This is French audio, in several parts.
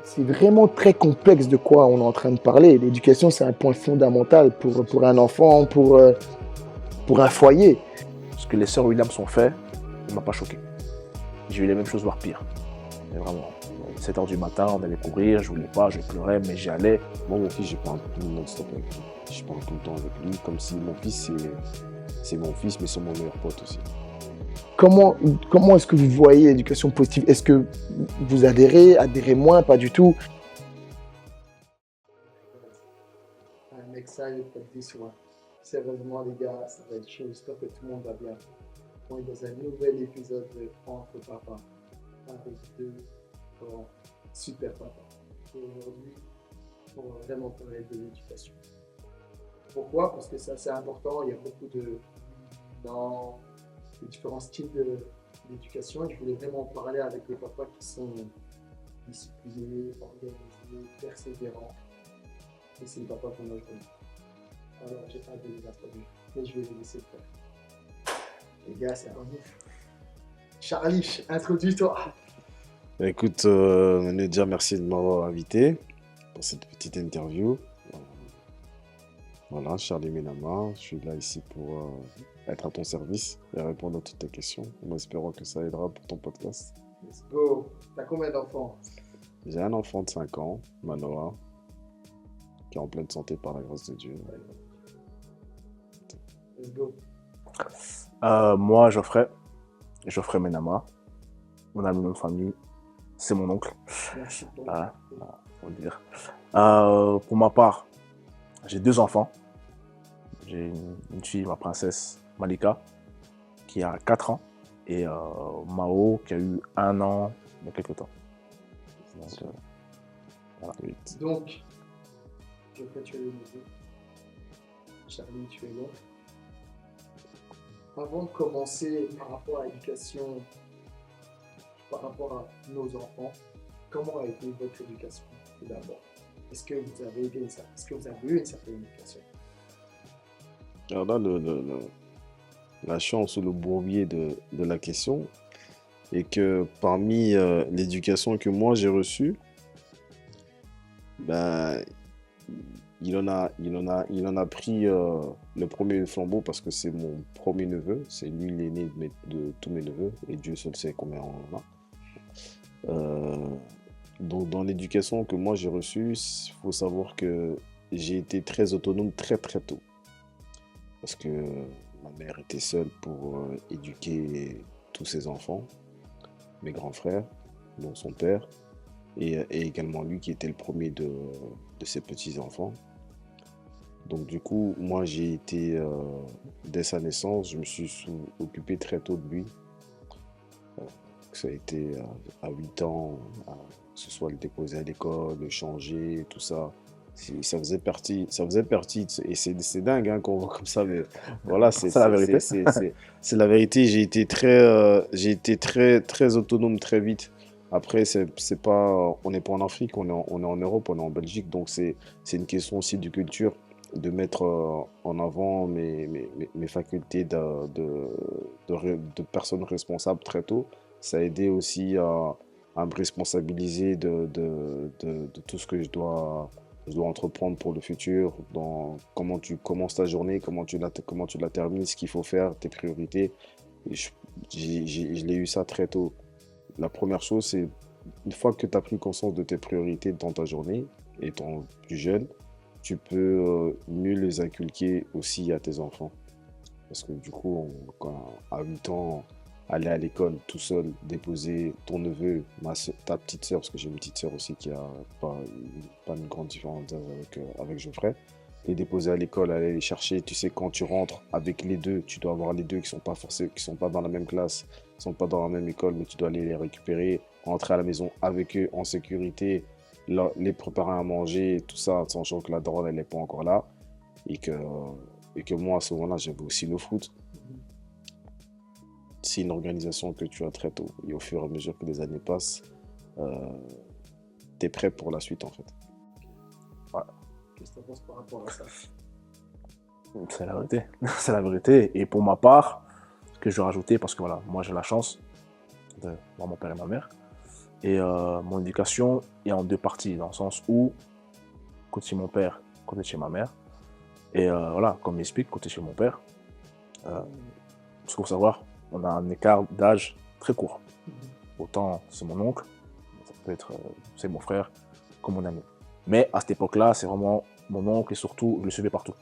c'est vraiment très complexe de quoi on est en train de parler. L'éducation, c'est un point fondamental pour un enfant, pour un foyer. Ce que les sœurs Williams ont fait ne m'a pas choqué. J'ai eu les mêmes choses, voire pire. Mais vraiment, 7 h du matin, on allait courir, je voulais pas, je pleurais, mais j'y allais. Moi, mon fils, je parle tout non-stop avec lui. Je parle tout le temps avec lui, comme si mon fils, c'est mon fils, mais c'est mon meilleur pote aussi. Comment est-ce que vous voyez l'éducation positive? Est-ce que vous adhérez moins, pas du tout? I'm excited for this one. Sérieusement, les gars, ça va être chaud. J'espère que tout le monde va bien. On est dans un nouvel épisode de Entre Papa avec deux grands super papas. Aujourd'hui, on va vraiment parler de l'éducation. Pourquoi? Parce que ça, c'est important. Il y a beaucoup dans les différents styles d'éducation. Je voulais vraiment parler avec les papas qui sont disciplinés, organisés, persévérants. Et c'est les papas qu'on a aujourd'hui. Alors, j'ai hâte de les introduire, mais je vais les laisser le faire. Les gars, c'est un ouf. Charlie, introduis-toi. Écoute, Menedia, merci de m'avoir invité pour cette petite interview. Voilà, Charlie Menama, je suis là ici pour être à ton service et répondre à toutes tes questions, en espérant que ça aidera pour ton podcast. Let's go. T'as combien d'enfants? J'ai un enfant de 5 ans, Manoa, qui est en pleine santé par la grâce de Dieu. Let's go. Moi, Geoffrey Menama, on a la même famille, c'est mon oncle. Merci pour Faut le dire. Pour ma part, j'ai 2 enfants. J'ai une fille, ma princesse Malika, qui a 4 ans, et Mao, qui a eu 1 an il y a quelques temps. Donc, voilà. Donc, Geoffrey, tu es le neveu. Charlie, tu es l'oncle. Avant de commencer par rapport à l'éducation, par rapport à nos enfants, comment a été votre éducation tout d'abord? Est-ce que vous avez eu une certaine éducation? Alors là, la chance ou le bourbier de la question est que parmi l'éducation que moi j'ai reçue, ben, il en a pris le premier flambeau parce que c'est mon premier neveu, c'est lui l'aîné de tous mes neveux et Dieu seul sait combien on en a. Donc dans l'éducation que moi j'ai reçue, il faut savoir que j'ai été très autonome très très tôt. Parce que ma mère était seule pour éduquer tous ses enfants, mes grands frères, dont son père, et également lui qui était le premier de ses petits-enfants. Donc du coup, moi j'ai été, dès sa naissance, je me suis occupé très tôt de lui. Ça a été à 8 ans, que ce soit le déposer à l'école, le changer, tout ça. Ça faisait partie, et c'est dingue hein, qu'on voit comme ça, mais voilà, C'est la vérité. c'est la vérité. J'ai été très autonome très vite. Après, c'est pas, on n'est pas en Afrique, on est en Europe, on est en Belgique, donc c'est une question aussi de culture, de mettre en avant mes facultés de personne responsable très tôt. Ça a aidé aussi à me responsabiliser de tout ce que je dois entreprendre pour le futur, dans comment tu commences ta journée, comment tu la termines, ce qu'il faut faire, tes priorités. Et je l'ai eu ça très tôt. La première chose, c'est une fois que tu as pris conscience de tes priorités dans ta journée, étant plus jeune, tu peux mieux les inculquer aussi à tes enfants. Parce que du coup, à 8 ans, aller à l'école tout seul, déposer ton neveu, ta petite sœur, parce que j'ai une petite sœur aussi qui a pas une grande différence avec Geoffrey, les déposer à l'école, aller les chercher. Tu sais, quand tu rentres avec les deux, tu dois avoir les deux qui sont pas dans la même classe, qui sont pas dans la même école, mais tu dois aller les récupérer, rentrer à la maison avec eux en sécurité, les préparer à manger, tout ça, sachant que la drogue, elle n'est pas encore là. Et que moi, à ce moment-là, j'avais aussi le foot. C'est une organisation que tu as très tôt. Et au fur et à mesure que les années passent, tu es prêt pour la suite, en fait. Ouais. Qu'est-ce que tu penses par rapport à ça? C'est la vérité. C'est la vérité. Et pour ma part, ce que je vais rajouter, parce que voilà, moi j'ai la chance de voir mon père et ma mère. Et mon éducation est en deux parties, dans le sens où, côté chez mon père, côté chez ma mère. Et voilà, comme j'explique, côté chez mon père, ce qu'il faut savoir, on a un écart d'âge très court. Autant c'est mon oncle, ça peut être c'est mon frère, comme mon ami. Mais à cette époque-là, c'est vraiment mon oncle et surtout, je le suivais partout.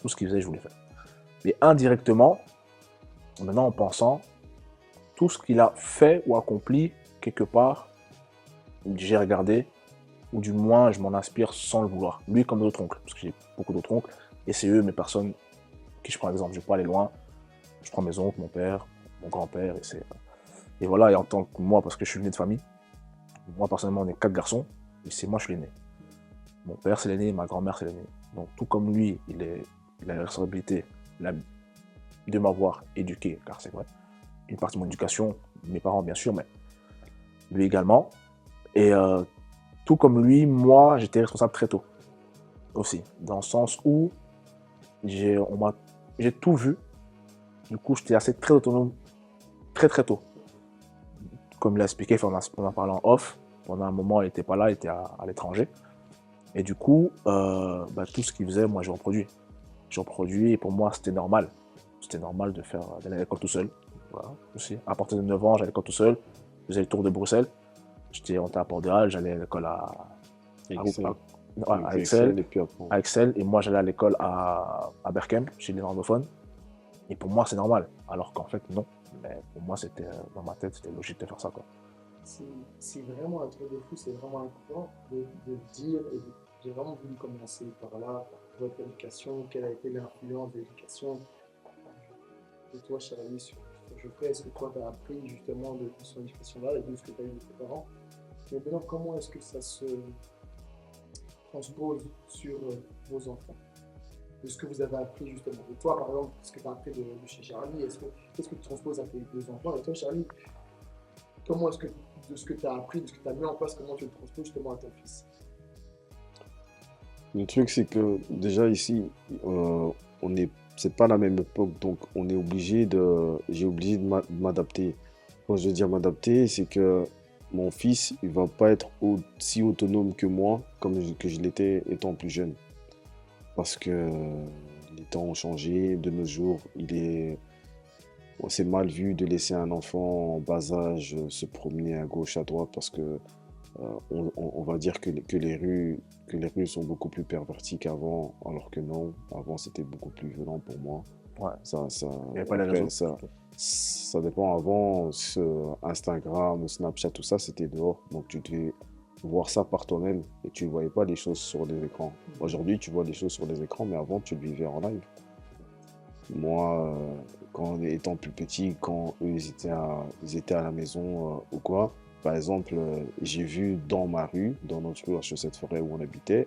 Tout ce qu'il faisait, je voulais faire. Mais indirectement, maintenant en pensant, tout ce qu'il a fait ou accompli quelque part, j'ai regardé, ou du moins je m'en inspire sans le vouloir. Lui comme d'autres oncles, parce que j'ai beaucoup d'autres oncles, et c'est eux mes personnes qui je prends exemple. Je ne vais pas aller loin, je prends mes oncles, mon père, mon grand-père, et voilà, et en tant que moi, parce que je suis l'aîné de famille, moi personnellement on est 4 garçons, et c'est moi je suis l'aîné. Mon père c'est l'aîné, ma grand-mère c'est l'aîné. Donc tout comme lui, il a la responsabilité de m'avoir éduqué, car c'est vrai, une partie de mon éducation, mes parents bien sûr, mais lui également. Et tout comme lui, moi, j'étais responsable très tôt aussi, dans le sens où j'ai tout vu. Du coup, j'étais assez très autonome très très tôt. Comme il a expliqué, on a parlé en off. Pendant un moment, il n'était pas là, il était à l'étranger. Et du coup, tout ce qu'il faisait, moi, j'ai reproduit. J'ai reproduit et pour moi, c'était normal. C'était normal d'aller à l'école tout seul. Voilà, aussi. À partir de 9 ans, j'allais à l'école tout seul. Je faisais le tour de Bruxelles. On était à Port-de-Halle, j'allais à l'école à Excel. Et moi, j'allais à l'école à Berkem, chez les néerlandophones. Et pour moi, c'est normal. Alors qu'en fait, non. Mais pour moi, c'était dans ma tête, c'était logique de faire ça, quoi. C'est vraiment un truc de fou, c'est vraiment incroyable de dire, j'ai vraiment voulu commencer par là, par votre éducation, quelle a été l'influence de l'éducation de toi, cher ami, sur Geoffrey. Est-ce que toi, tu as appris justement de son éducation-là et de ce que tu as eu de tes parents? Mais maintenant, comment est-ce que ça se transpose sur vos enfants? De ce que vous avez appris justement. Et toi, par exemple, ce que tu as appris de chez Charlie, qu'est-ce que tu transposes à tes deux enfants? Et toi, Charlie, comment est-ce que, de ce que tu as appris, de ce que tu as mis en place, comment tu le transposes justement à ton fils? Le truc, c'est que déjà ici, c'est pas la même époque, donc j'ai obligé de m'adapter. Quand je veux dire m'adapter, c'est que mon fils, il va pas être aussi autonome que moi, que je l'étais étant plus jeune. Parce que les temps ont changé, de nos jours, c'est mal vu de laisser un enfant en bas âge se promener à gauche, à droite, parce que on va dire que les rues sont beaucoup plus perverties qu'avant, alors que non, avant c'était beaucoup plus violent pour moi. Ouais. Il n'y avait pas les Après, réseaux. ça dépend. Avant, Instagram, Snapchat, tout ça, c'était dehors. Donc tu devais voir ça par toi-même et tu ne voyais pas les choses sur les écrans. Aujourd'hui, tu vois les choses sur les écrans, mais avant, tu le vivais en live. Moi, quand étant plus petit, quand eux, ils étaient à la maison ou quoi, par exemple, j'ai vu dans ma rue, dans notre rue à Chaussette-Forêt où on habitait,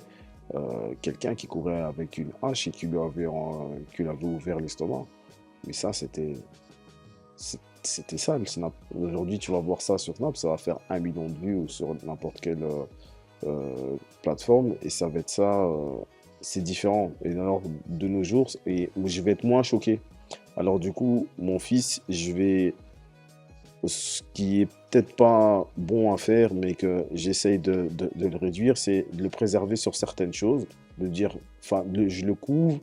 quelqu'un qui courait avec une hache et qui lui avait ouvert l'estomac. Mais ça, c'était ça le Snap. Aujourd'hui, tu vas voir ça sur Snap, ça va faire 1 million de vues ou sur n'importe quelle plateforme et ça va être ça. C'est différent. Et alors, de nos jours, je vais être moins choqué. Alors, du coup, mon fils, ce qui est peut-être pas bon à faire, mais que j'essaye de le réduire, c'est de le préserver sur certaines choses, de dire, enfin, je le couvre,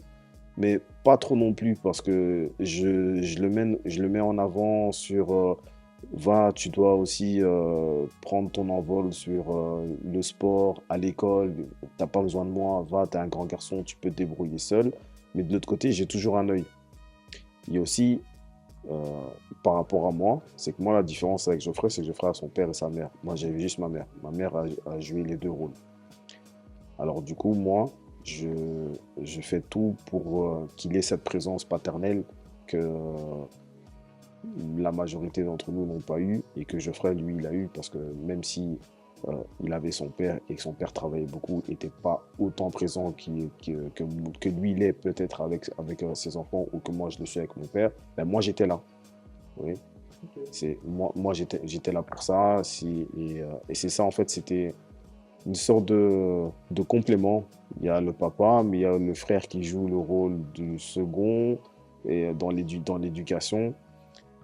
mais pas trop non plus, parce que je le mets en avant sur, va, tu dois aussi prendre ton envol sur le sport, à l'école, t'as pas besoin de moi, va, t'es un grand garçon, tu peux te débrouiller seul. Mais de l'autre côté, j'ai toujours un œil. Il y a aussi, euh, par rapport à moi, c'est que moi, la différence avec Geoffrey, c'est que Geoffrey a son père et sa mère. Moi, j'avais juste ma mère. Ma mère a joué les deux rôles. Alors, du coup, moi, je, je fais tout pour qu'il ait cette présence paternelle que la majorité d'entre nous n'ont pas eu et que Geoffrey, lui, il a eu parce que même si il avait son père et que son père travaillait beaucoup, n'était pas autant présent que lui, il est peut-être avec ses enfants ou que moi, je le suis avec mon père, ben, moi, j'étais là. Oui. Moi j'étais là pour ça. Et c'est ça, en fait, c'était une sorte de complément. Il y a le papa, mais il y a le frère qui joue le rôle du second et dans l'éducation.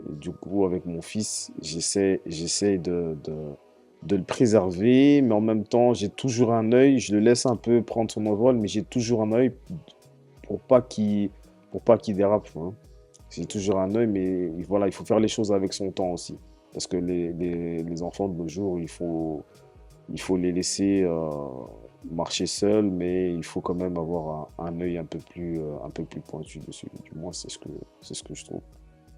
Du coup, avec mon fils, j'essaie de le préserver, mais en même temps, j'ai toujours un œil, je le laisse un peu prendre son envol, mais j'ai toujours un œil pour pas qu'il pour pas qu'il dérape, tu vois. J'ai toujours un œil, mais voilà, il faut faire les choses avec son temps aussi. Parce que les enfants de nos jours, il faut les laisser marcher seuls, mais il faut quand même avoir un œil un peu plus pointu dessus. Du moins, c'est ce que je trouve.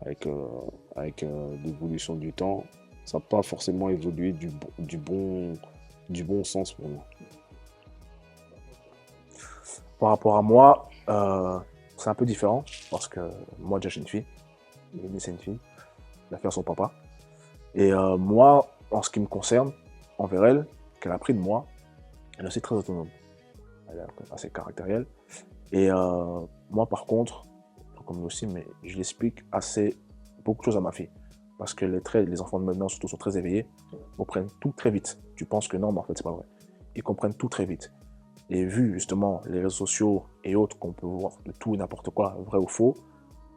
Avec, l'évolution du temps, ça n'a pas forcément évolué du bon sens pour moi. Par rapport à moi, c'est un peu différent parce que moi, déjà, j'ai une fille. L'aînée, c'est une fille. Elle a fait à son papa. Et moi, en ce qui me concerne, envers elle, qu'elle a appris de moi, elle est aussi très autonome. Elle est assez caractérielle. Et moi, par contre, comme lui aussi, mais je l'explique beaucoup de choses à ma fille. Parce que les enfants de maintenant, surtout, sont très éveillés, comprennent tout très vite. Tu penses que non, mais en fait, c'est pas vrai. Ils comprennent tout très vite. Et vu justement les réseaux sociaux et autres qu'on peut voir de tout et n'importe quoi, vrai ou faux,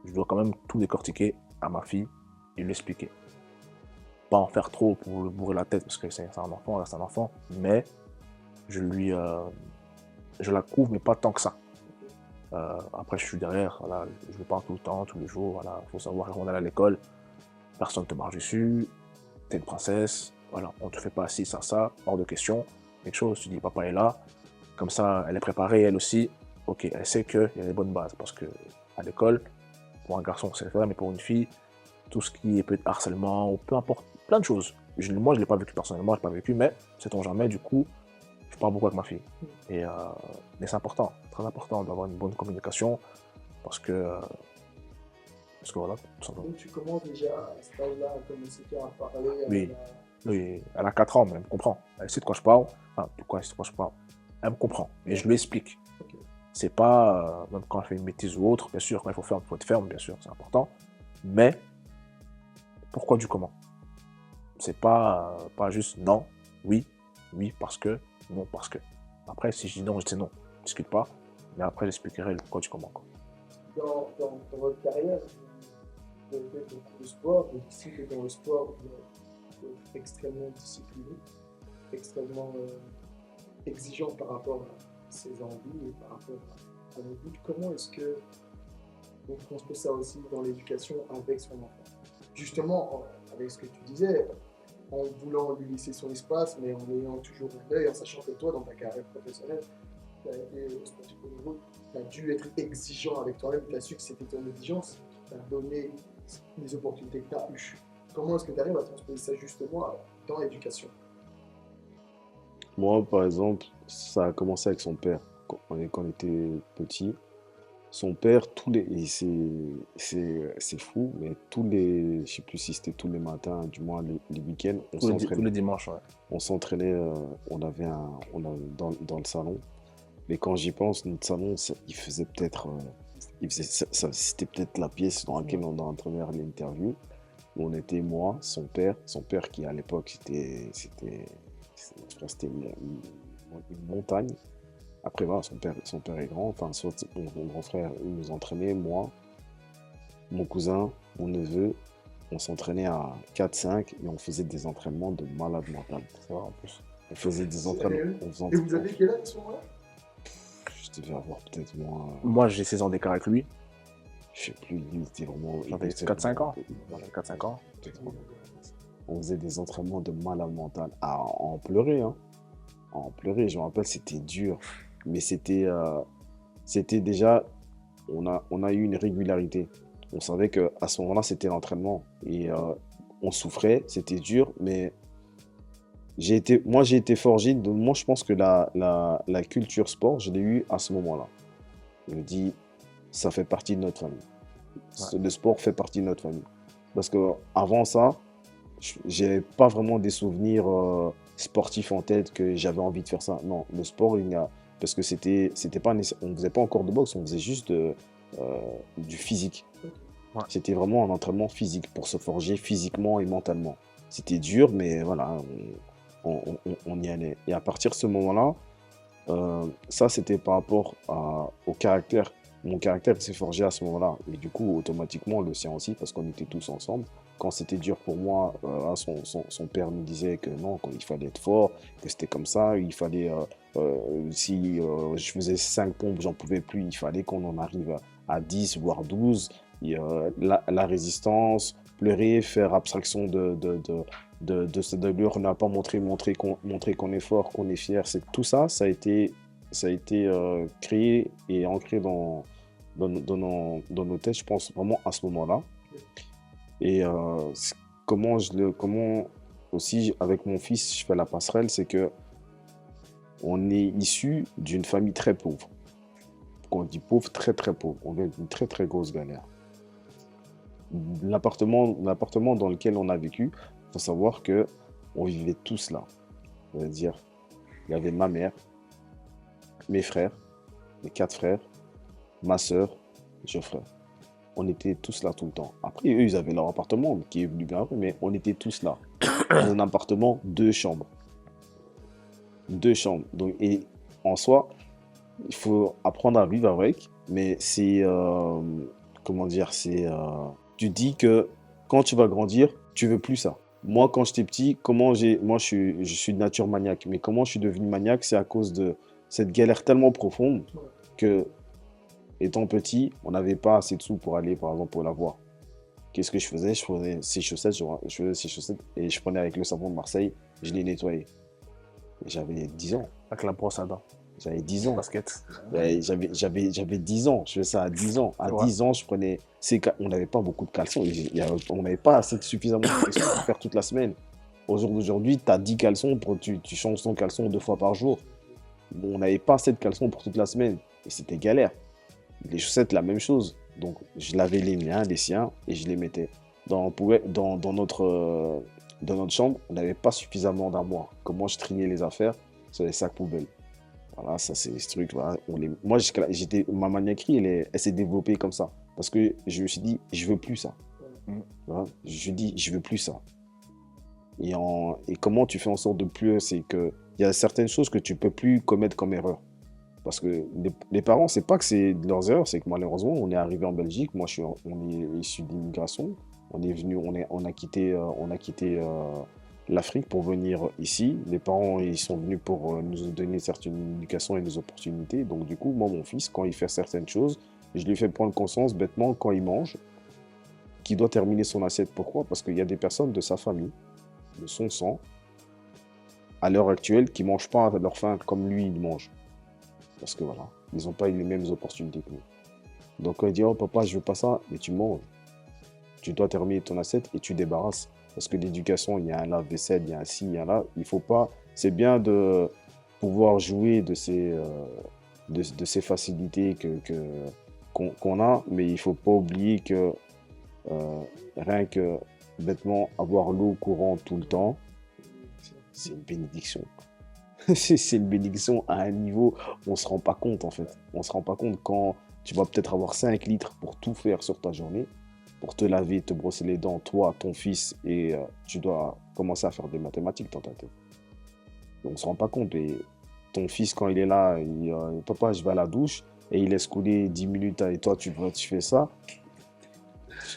je dois quand même tout décortiquer à ma fille et lui expliquer. Pas en faire trop pour le bourrer la tête, parce que c'est un enfant, là c'est un enfant, mais je la couvre, mais pas tant que ça. Après, je suis derrière, voilà, je lui parle tout le temps, tous les jours, voilà, faut savoir qu'on est à l'école, personne ne te marche dessus, t'es une princesse, voilà, on te fait pas ci, ça, hors de question. Quelque chose, tu dis papa est là, comme ça, elle est préparée, elle aussi, ok, elle sait qu'il y a des bonnes bases, parce que à l'école, pour un garçon, c'est vrai, mais pour une fille, tout ce qui est peut-être harcèlement, ou peu importe, plein de choses. Moi, je ne l'ai pas vécu personnellement, je ne l'ai pas vécu, mais sait-on jamais, du coup, je parle beaucoup avec ma fille. Et, mais c'est important, très important d'avoir une bonne communication, parce que voilà, tout simplement. Donc tu commences déjà à cet âge-là à commencer à parler Oui, à oui, elle a 4 ans, mais elle me comprend. Elle sait de quoi je parle, enfin, de quoi je parle. Elle me comprend, et je lui explique. Ok. C'est pas, même quand elle fait une bêtise ou autre, bien sûr, quand il faut être ferme, bien sûr, c'est important. Mais, pourquoi du comment? C'est pas juste non, oui, oui parce que, non parce que. Après, si je dis non, je dis non. Je ne discute pas, mais après, j'expliquerai le pourquoi du comment, quoi. Dans votre carrière, vous avez fait beaucoup de sport, donc ici que dans le sport, vous êtes extrêmement discipliné, extrêmement exigeant par rapport à ses envies et par rapport à nos buts. Comment est-ce que vous transposez ça aussi dans l'éducation avec son enfant? Justement, avec ce que tu disais, en voulant lui laisser son espace, mais en ayant toujours un œil, en sachant que toi, dans ta carrière professionnelle, tu as été sportif au niveau, tu as dû être exigeant avec toi-même, tu as su que c'était ton exigence qui t'a donné les opportunités que tu as eues. Comment est-ce que tu arrives à transposer ça justement dans l'éducation? Moi, par exemple, ça a commencé avec son père. Quand on était petit, son père, et c'est fou, mais je sais plus si c'était tous les matins, du moins les week-ends, Tous les dimanches, ouais. on s'entraînait, dans le salon. Mais quand j'y pense, notre salon, il faisait peut-être, c'était peut-être la pièce dans laquelle on entraînait l'interview. Où on était moi, son père qui à l'époque c'était une montagne. Après voilà, son père est grand, enfin soit mon grand frère, il nous entraînait, moi, mon cousin, mon neveu, on s'entraînait à 4-5 et on faisait des entraînements de malade mental. C'est vrai, en plus. On faisait des entraînements. Sérieux? Et vous avez quel âge à ce moment-là? Je devais avoir peut-être moins. Moi, j'ai 16 ans d'écart avec lui. Je sais plus, lui, était vraiment. J'avais 4-5 ans. J'avais 4-5 ans. On faisait des entraînements de malade mental. À en pleurer, hein. À en pleurer, je me rappelle, c'était dur. Mais c'était déjà. On a eu une régularité. On savait qu'à ce moment-là, c'était l'entraînement. Et on souffrait, c'était dur, mais moi, j'ai été forgé. Donc, moi, je pense que la culture sport, je l'ai eu à ce moment-là. Je me dis, ça fait partie de notre famille. Ouais. Le sport fait partie de notre famille. Parce qu'avant ça, j'ai pas vraiment des souvenirs sportifs en tête que j'avais envie de faire ça. Non, le sport, parce que c'était pas on faisait pas encore de boxe, on faisait juste du physique. Ouais. C'était vraiment un entraînement physique pour se forger physiquement et mentalement. C'était dur, mais voilà, on y allait. Et à partir de ce moment-là, ça c'était par rapport au caractère. Mon caractère s'est forgé à ce moment-là. Et du coup, automatiquement, le sien aussi, parce qu'on était tous ensemble. quand c'était dur pour moi, son père me disait que non, qu'il fallait être fort, que c'était comme ça, il fallait, si je faisais 5 pompes, j'en pouvais plus, il fallait qu'on en arrive à 10, voire 12. Et, la résistance, pleurer, faire abstraction de cette douleur, ne pas montrer qu'on est fort, qu'on est fier. Tout ça, ça a été créé et ancré dans nos têtes, je pense vraiment à ce moment-là. Et comment aussi avec mon fils, je fais la passerelle, c'est que on est issu d'une famille très pauvre. Quand on dit pauvre, très très pauvre, on vient d'une très très grosse galère. L'appartement dans lequel on a vécu, il faut savoir que on vivait tous là. C'est-à-dire, il y avait ma mère, mes frères, mes 4 frères, ma sœur, Geoffrey. On était tous là tout le temps. Après, eux, ils avaient leur appartement qui est venu bien après, mais on était tous là. Dans un appartement, 2 chambres. 2 chambres. Donc, et en soi, il faut apprendre à vivre avec, mais c'est, comment dire, tu dis que quand tu vas grandir, tu veux plus ça. Moi, quand j'étais petit, moi, je suis de nature maniaque, mais comment je suis devenu maniaque, c'est à cause de cette galère tellement profonde que, étant petit, on n'avait pas assez de sous pour aller, par exemple, pour la voir. Qu'est-ce que je faisais? Je faisais ses chaussettes, et je prenais avec le savon de Marseille, je les nettoyais. Et j'avais 10 ans. Avec la brosse à dents. J'avais 10 ans. Basket. Ouais, j'avais 10 ans. Je faisais ça à 10 ans. À Ouais. 10 ans, je prenais. On n'avait pas beaucoup de caleçons. On n'avait pas suffisamment de caleçons pour faire toute la semaine. Au jour d'aujourd'hui, tu as 10 caleçons, tu changes ton caleçon 2 fois par jour. On n'avait pas assez de caleçons pour toute la semaine. Et c'était galère. Les chaussettes, la même chose. Donc, je lavais les miens, les siens, et je les mettais. Dans notre chambre, on n'avait pas suffisamment d'armoire. Comment je triais les affaires sur les sacs poubelles. Voilà, ça c'est ce truc. Voilà, moi, ma maniaquerie, elle s'est développée comme ça. Parce que je me suis dit, je veux plus ça. Voilà, je dis, je veux plus ça. Et comment tu fais en sorte de plus, c'est que il y a certaines choses que tu peux plus commettre comme erreur. Parce que les parents, c'est pas que c'est de leurs erreurs, c'est que malheureusement, on est arrivé en Belgique. Moi, on est issu d'immigration. On est venu, on a quitté l'Afrique pour venir ici. Les parents, ils sont venus pour nous donner certaines éducations et des opportunités. Donc, du coup, moi, mon fils, quand il fait certaines choses, je lui fais prendre conscience bêtement quand il mange, qu'il doit terminer son assiette. Pourquoi? Parce qu'il y a des personnes de sa famille, de son sang, à l'heure actuelle, qui ne mangent pas à leur faim comme lui, il mange. Parce que voilà, ils n'ont pas eu les mêmes opportunités que nous. Donc, quand il dit, oh papa, je veux pas ça, mais tu manges. Tu dois terminer ton assiette et tu débarrasses. Parce que l'éducation, il y a un lave-vaisselle, il y a un ci, il y a un là. Il faut pas. C'est bien de pouvoir jouer de ces facilités qu'on a, mais il faut pas oublier que rien que bêtement avoir l'eau courante tout le temps, c'est une bénédiction. C'est une bénédiction à un niveau où on ne se rend pas compte en fait. On ne se rend pas compte quand tu vas peut-être avoir 5 litres pour tout faire sur ta journée, pour te laver, te brosser les dents, toi, ton fils, et tu dois commencer à faire des mathématiques dans ta tête. On ne se rend pas compte. Et ton fils, quand il est là, papa, je vais à la douche, et il laisse couler 10 minutes, et toi, tu fais ça.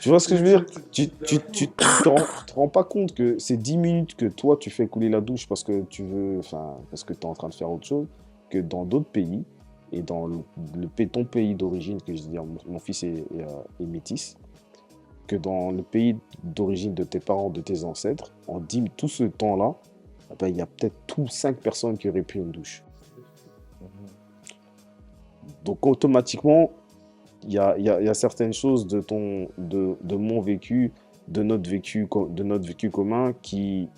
Tu vois ce que je veux dire? Tu te rends pas compte que c'est 10 minutes que toi, tu fais couler la douche parce que tu veux, enfin, parce que tu es en train de faire autre chose, que dans d'autres pays, et dans ton pays d'origine, que je dis, mon fils est métis, que dans le pays d'origine de tes parents, de tes ancêtres, en 10 tout ce temps-là, ben, il y a peut-être 5 personnes qui auraient pris une douche. Donc automatiquement, il y a certaines choses de mon vécu, de notre vécu commun qui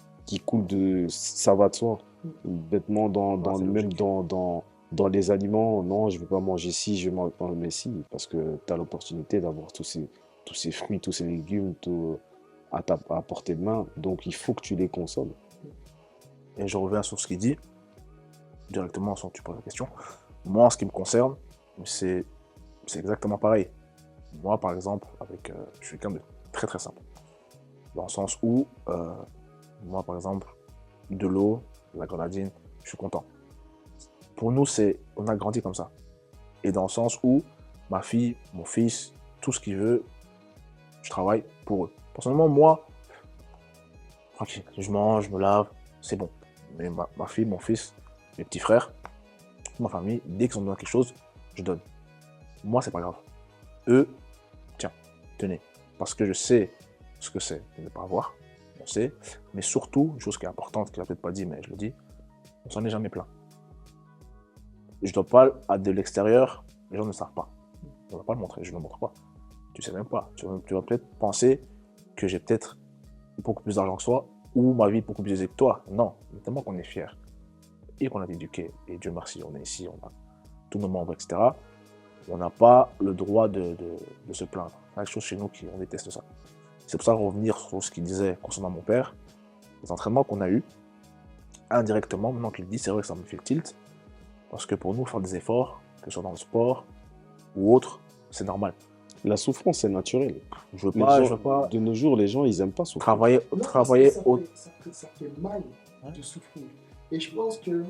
coulent ça va de soi. Bêtement, même dans les aliments, non, je ne veux pas manger ci, je ne vais pas manger ci, parce que tu as l'opportunité d'avoir tous ces fruits, tous ces légumes à portée de main, donc il faut que tu les consommes. Et je reviens sur ce qu'il dit, directement sans que tu poses la question. Moi, en ce qui me concerne, c'est exactement pareil. Moi, par exemple, je suis quelqu'un de très très simple. Dans le sens où, moi, par exemple, de l'eau, de la grenadine, je suis content. Pour nous, on a grandi comme ça. Et dans le sens où, ma fille, mon fils, tout ce qu'il veut, je travaille pour eux. Personnellement, moi, tranquille. Je mange, je me lave, c'est bon. Mais ma fille, mon fils, mes petits frères, ma famille, dès qu'ils ont besoin de quelque chose, je donne. Moi, c'est pas grave. Eux, tiens, tenez. Parce que je sais ce que c'est de ne pas avoir. On sait. Mais surtout, une chose qui est importante, qu'il n'a peut-être pas dit, mais je le dis, on s'en est jamais plaint. Je dois pas, de l'extérieur, les gens ne savent pas. On ne va pas le montrer, je ne le montre pas. Tu sais même pas. Tu vas peut-être penser que j'ai peut-être beaucoup plus d'argent que toi ou ma vie beaucoup plus aisée que toi. Non, tellement qu'on est fiers et qu'on a été éduqués. Et Dieu merci, on est ici, on a tous nos membres, etc. On n'a pas le droit de se plaindre. Il y a quelque chose chez nous qui on déteste ça. C'est pour ça revenir sur ce qu'il disait concernant mon père. Les entraînements qu'on a eus, indirectement, maintenant qu'il le dit, c'est vrai que ça me fait le tilt. Parce que pour nous, faire des efforts, que ce soit dans le sport ou autre, c'est normal. La souffrance, c'est naturel. Je veux pas De nos jours, les gens, ils n'aiment pas souffrir. travailler Non, ça fait mal de souffrir. Et je pense que,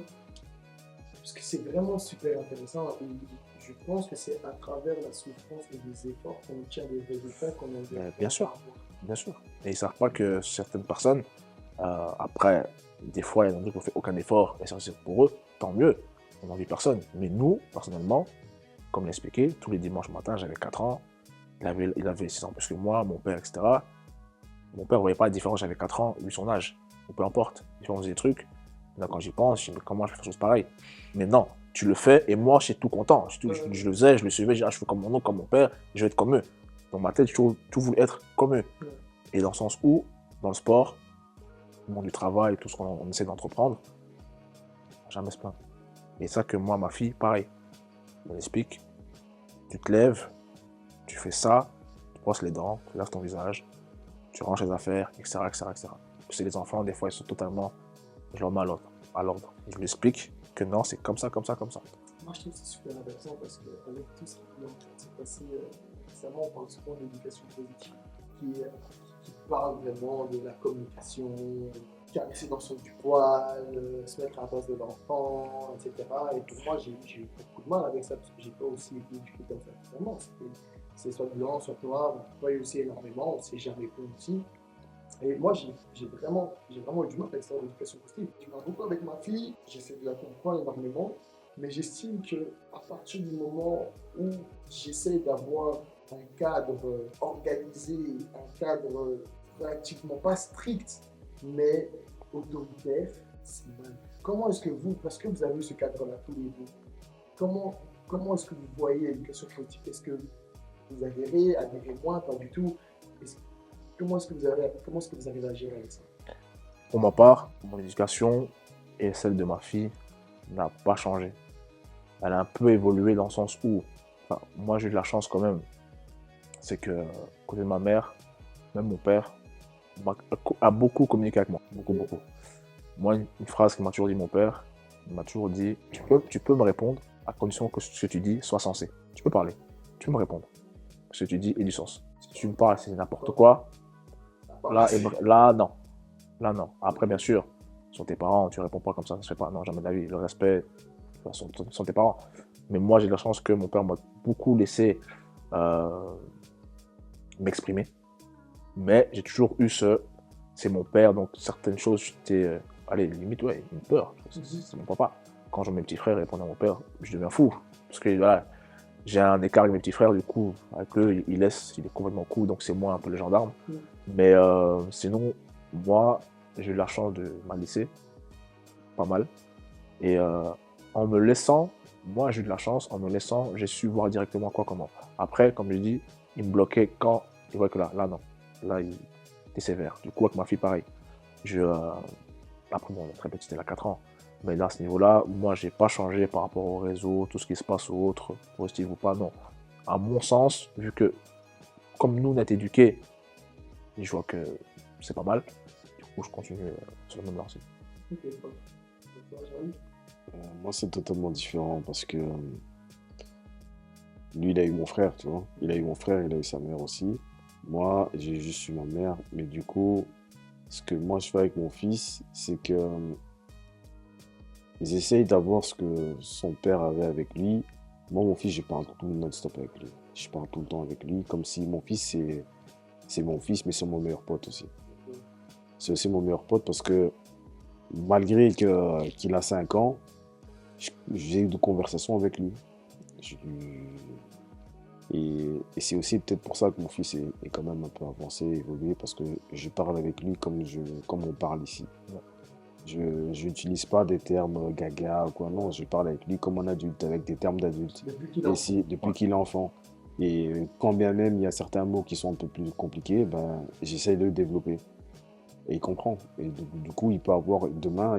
parce que c'est vraiment super intéressant, et je pense que c'est à travers la souffrance et les efforts qu'on obtient des résultats qu'on a. Bien sûr. Bien sûr. Et ils ne savent pas que certaines personnes, après, des fois, il y en a qui n'ont fait aucun effort, et c'est pour eux, tant mieux, on n'envie personne. Mais nous, personnellement, comme l'expliqué, tous les dimanches matin, j'avais 4 ans, il avait 6 ans plus que moi, mon père, etc. Mon père ne voyait pas la différence, j'avais 4 ans, lui son âge, ou peu importe. Des fois, on faisait des trucs, là, quand j'y pense, je me dis, mais comment je fais quelque chose pareil? Mais non, tu le fais, et moi, je suis tout content. Je le faisais, je le suivais, je dis, je fais comme mon oncle, comme mon père, je vais être comme eux. Dans ma tête, j'ai toujours voulu être comme eux. Et dans le sens où, dans le sport, le monde du travail, tout ce qu'on essaie d'entreprendre, jamais se plaindre. Et ça que moi, ma fille, pareil. On explique, tu te lèves, tu fais ça, tu brosses les dents, tu laves ton visage, tu ranges les affaires, etc., etc., etc. Parce que les enfants, des fois, ils sont totalement, je leur mets à l'ordre. Je lui explique que non, c'est comme ça, comme ça, comme ça. Moi, je trouve que c'est super intéressant parce qu'avec tout ce qui est en train de se passer récemment, on parle souvent de l'éducation positive, qui parle vraiment de la communication, caresser dans le sens du poil, se mettre à la place de l'enfant, etc. Et pour moi, j'ai eu beaucoup de mal avec ça parce que j'ai pas aussi été éduqué comme ça. Vraiment, c'est soit blanc, soit noir, on voit aussi énormément, on s'est jamais fait aussi. Et moi, j'ai vraiment eu du mal avec ça, l'éducation positive. Je parle beaucoup avec ma fille, j'essaie de la comprendre énormément, mais j'estime qu'à partir du moment où j'essaie d'avoir un cadre organisé, un cadre relativement pas strict, mais autoritaire, c'est mal. Comment est-ce que vous, parce que vous avez eu ce cadre-là tous les deux, comment est-ce que vous voyez l'éducation positive? Est-ce que vous adhérez moins, pas du tout? Comment est-ce que vous arrivez à gérer avec ça? Pour ma part, mon éducation et celle de ma fille n'a pas changé. Elle a un peu évolué dans le sens où, enfin, moi j'ai eu de la chance quand même. C'est que, côté de ma mère, même mon père, a beaucoup communiqué avec moi. Beaucoup, beaucoup. Moi, une phrase qu'il m'a toujours dit mon père, il m'a toujours dit, tu peux me répondre à condition que ce que tu dis soit sensé. Tu peux parler, tu peux me répondre. Ce que tu dis ait du sens. Si tu me parles, c'est n'importe quoi, là, non. Là, non. Après, bien sûr, sont tes parents, tu réponds pas comme ça se fait pas. Non, jamais de la vie. Le respect, sont tes parents. Mais moi, j'ai de la chance que mon père m'a beaucoup laissé m'exprimer. Mais j'ai toujours eu c'est mon père, donc certaines choses, j'étais, limite, ouais, une peur. C'est mon papa. Quand je vois mes petits frères répondre à mon père, je deviens fou. Parce que voilà, j'ai un écart avec mes petits frères, du coup, avec eux, il est complètement cool, donc c'est moi un peu le gendarme. Mais sinon, moi, j'ai eu la chance de m'a laissé pas mal. Et en me laissant, moi j'ai eu de la chance, en me laissant, j'ai su voir directement quoi, comment. Après, comme je dis, il me bloquait quand il voyait que là non. Là, il était sévère. Du coup, avec ma fille, pareil. Après, bon, très petite, elle a 4 ans. Mais là, à ce niveau-là, moi, j'ai pas changé par rapport au réseau, tout ce qui se passe ou autre, positif ou pas, non. À mon sens, vu que, comme nous, on a été éduqués, je vois que c'est pas mal. Du coup, je continue sur le même lancé. Moi, c'est totalement différent parce que lui, il a eu mon frère, tu vois. Il a eu mon frère, il a eu sa mère aussi. Moi, j'ai juste eu ma mère. Mais du coup, ce que moi, je fais avec mon fils, c'est que j'essaye d'avoir ce que son père avait avec lui. Moi, mon fils, je parle tout non-stop avec lui. Je parle tout le temps avec lui, comme si mon fils, c'est mon fils, mais c'est mon meilleur pote aussi. C'est aussi mon meilleur pote parce que malgré qu'il a 5 ans, j'ai eu des conversations avec lui. Je- et c'est aussi peut-être pour ça que mon fils est quand même un peu avancé, évolué, parce que je parle avec lui comme on parle ici. Je n'utilise pas des termes gaga ou quoi, non, je parle avec lui comme un adulte, avec des termes d'adulte. Depuis qu'il Et en si, depuis qu'il est enfant. Et quand bien même il y a certains mots qui sont un peu plus compliqués, ben, j'essaye de le développer. Et il comprend. Et du coup, il peut avoir, demain,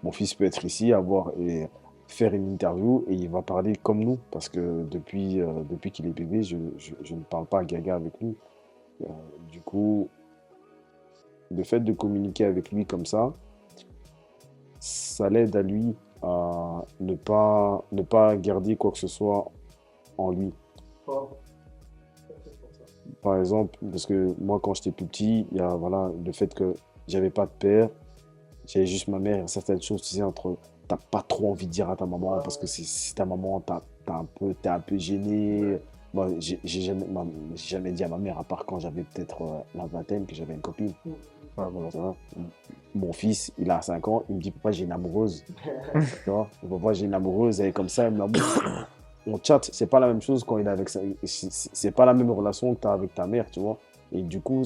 mon fils peut être ici, et faire une interview et il va parler comme nous. Parce que depuis qu'il est bébé, je ne parle pas gaga avec lui. Euh, du coup, le fait de communiquer avec lui comme ça l'aide à lui à ne pas garder quoi que ce soit en lui. fort, c'est pour ça. Par exemple, parce que moi, quand j'étais plus petit, il y a voilà, le fait que j'avais pas de père, j'avais juste ma mère, il y a certaines choses, tu sais, t'as pas trop envie de dire à ta maman, parce que c'est ta maman, t'es un peu gêné. Moi, j'ai jamais dit à ma mère, à part quand j'avais peut-être la vingtaine, que j'avais une copine. Ouais, voilà. Tu vois. Mon fils, il a 5 ans, il me dit, papa, j'ai une amoureuse. Tu vois, papa, j'ai une amoureuse, elle est comme ça, elle m'amuse. On chatte, c'est pas la même chose quand il est avec ça. C'est pas la même relation que tu as avec ta mère, tu vois. Et du coup,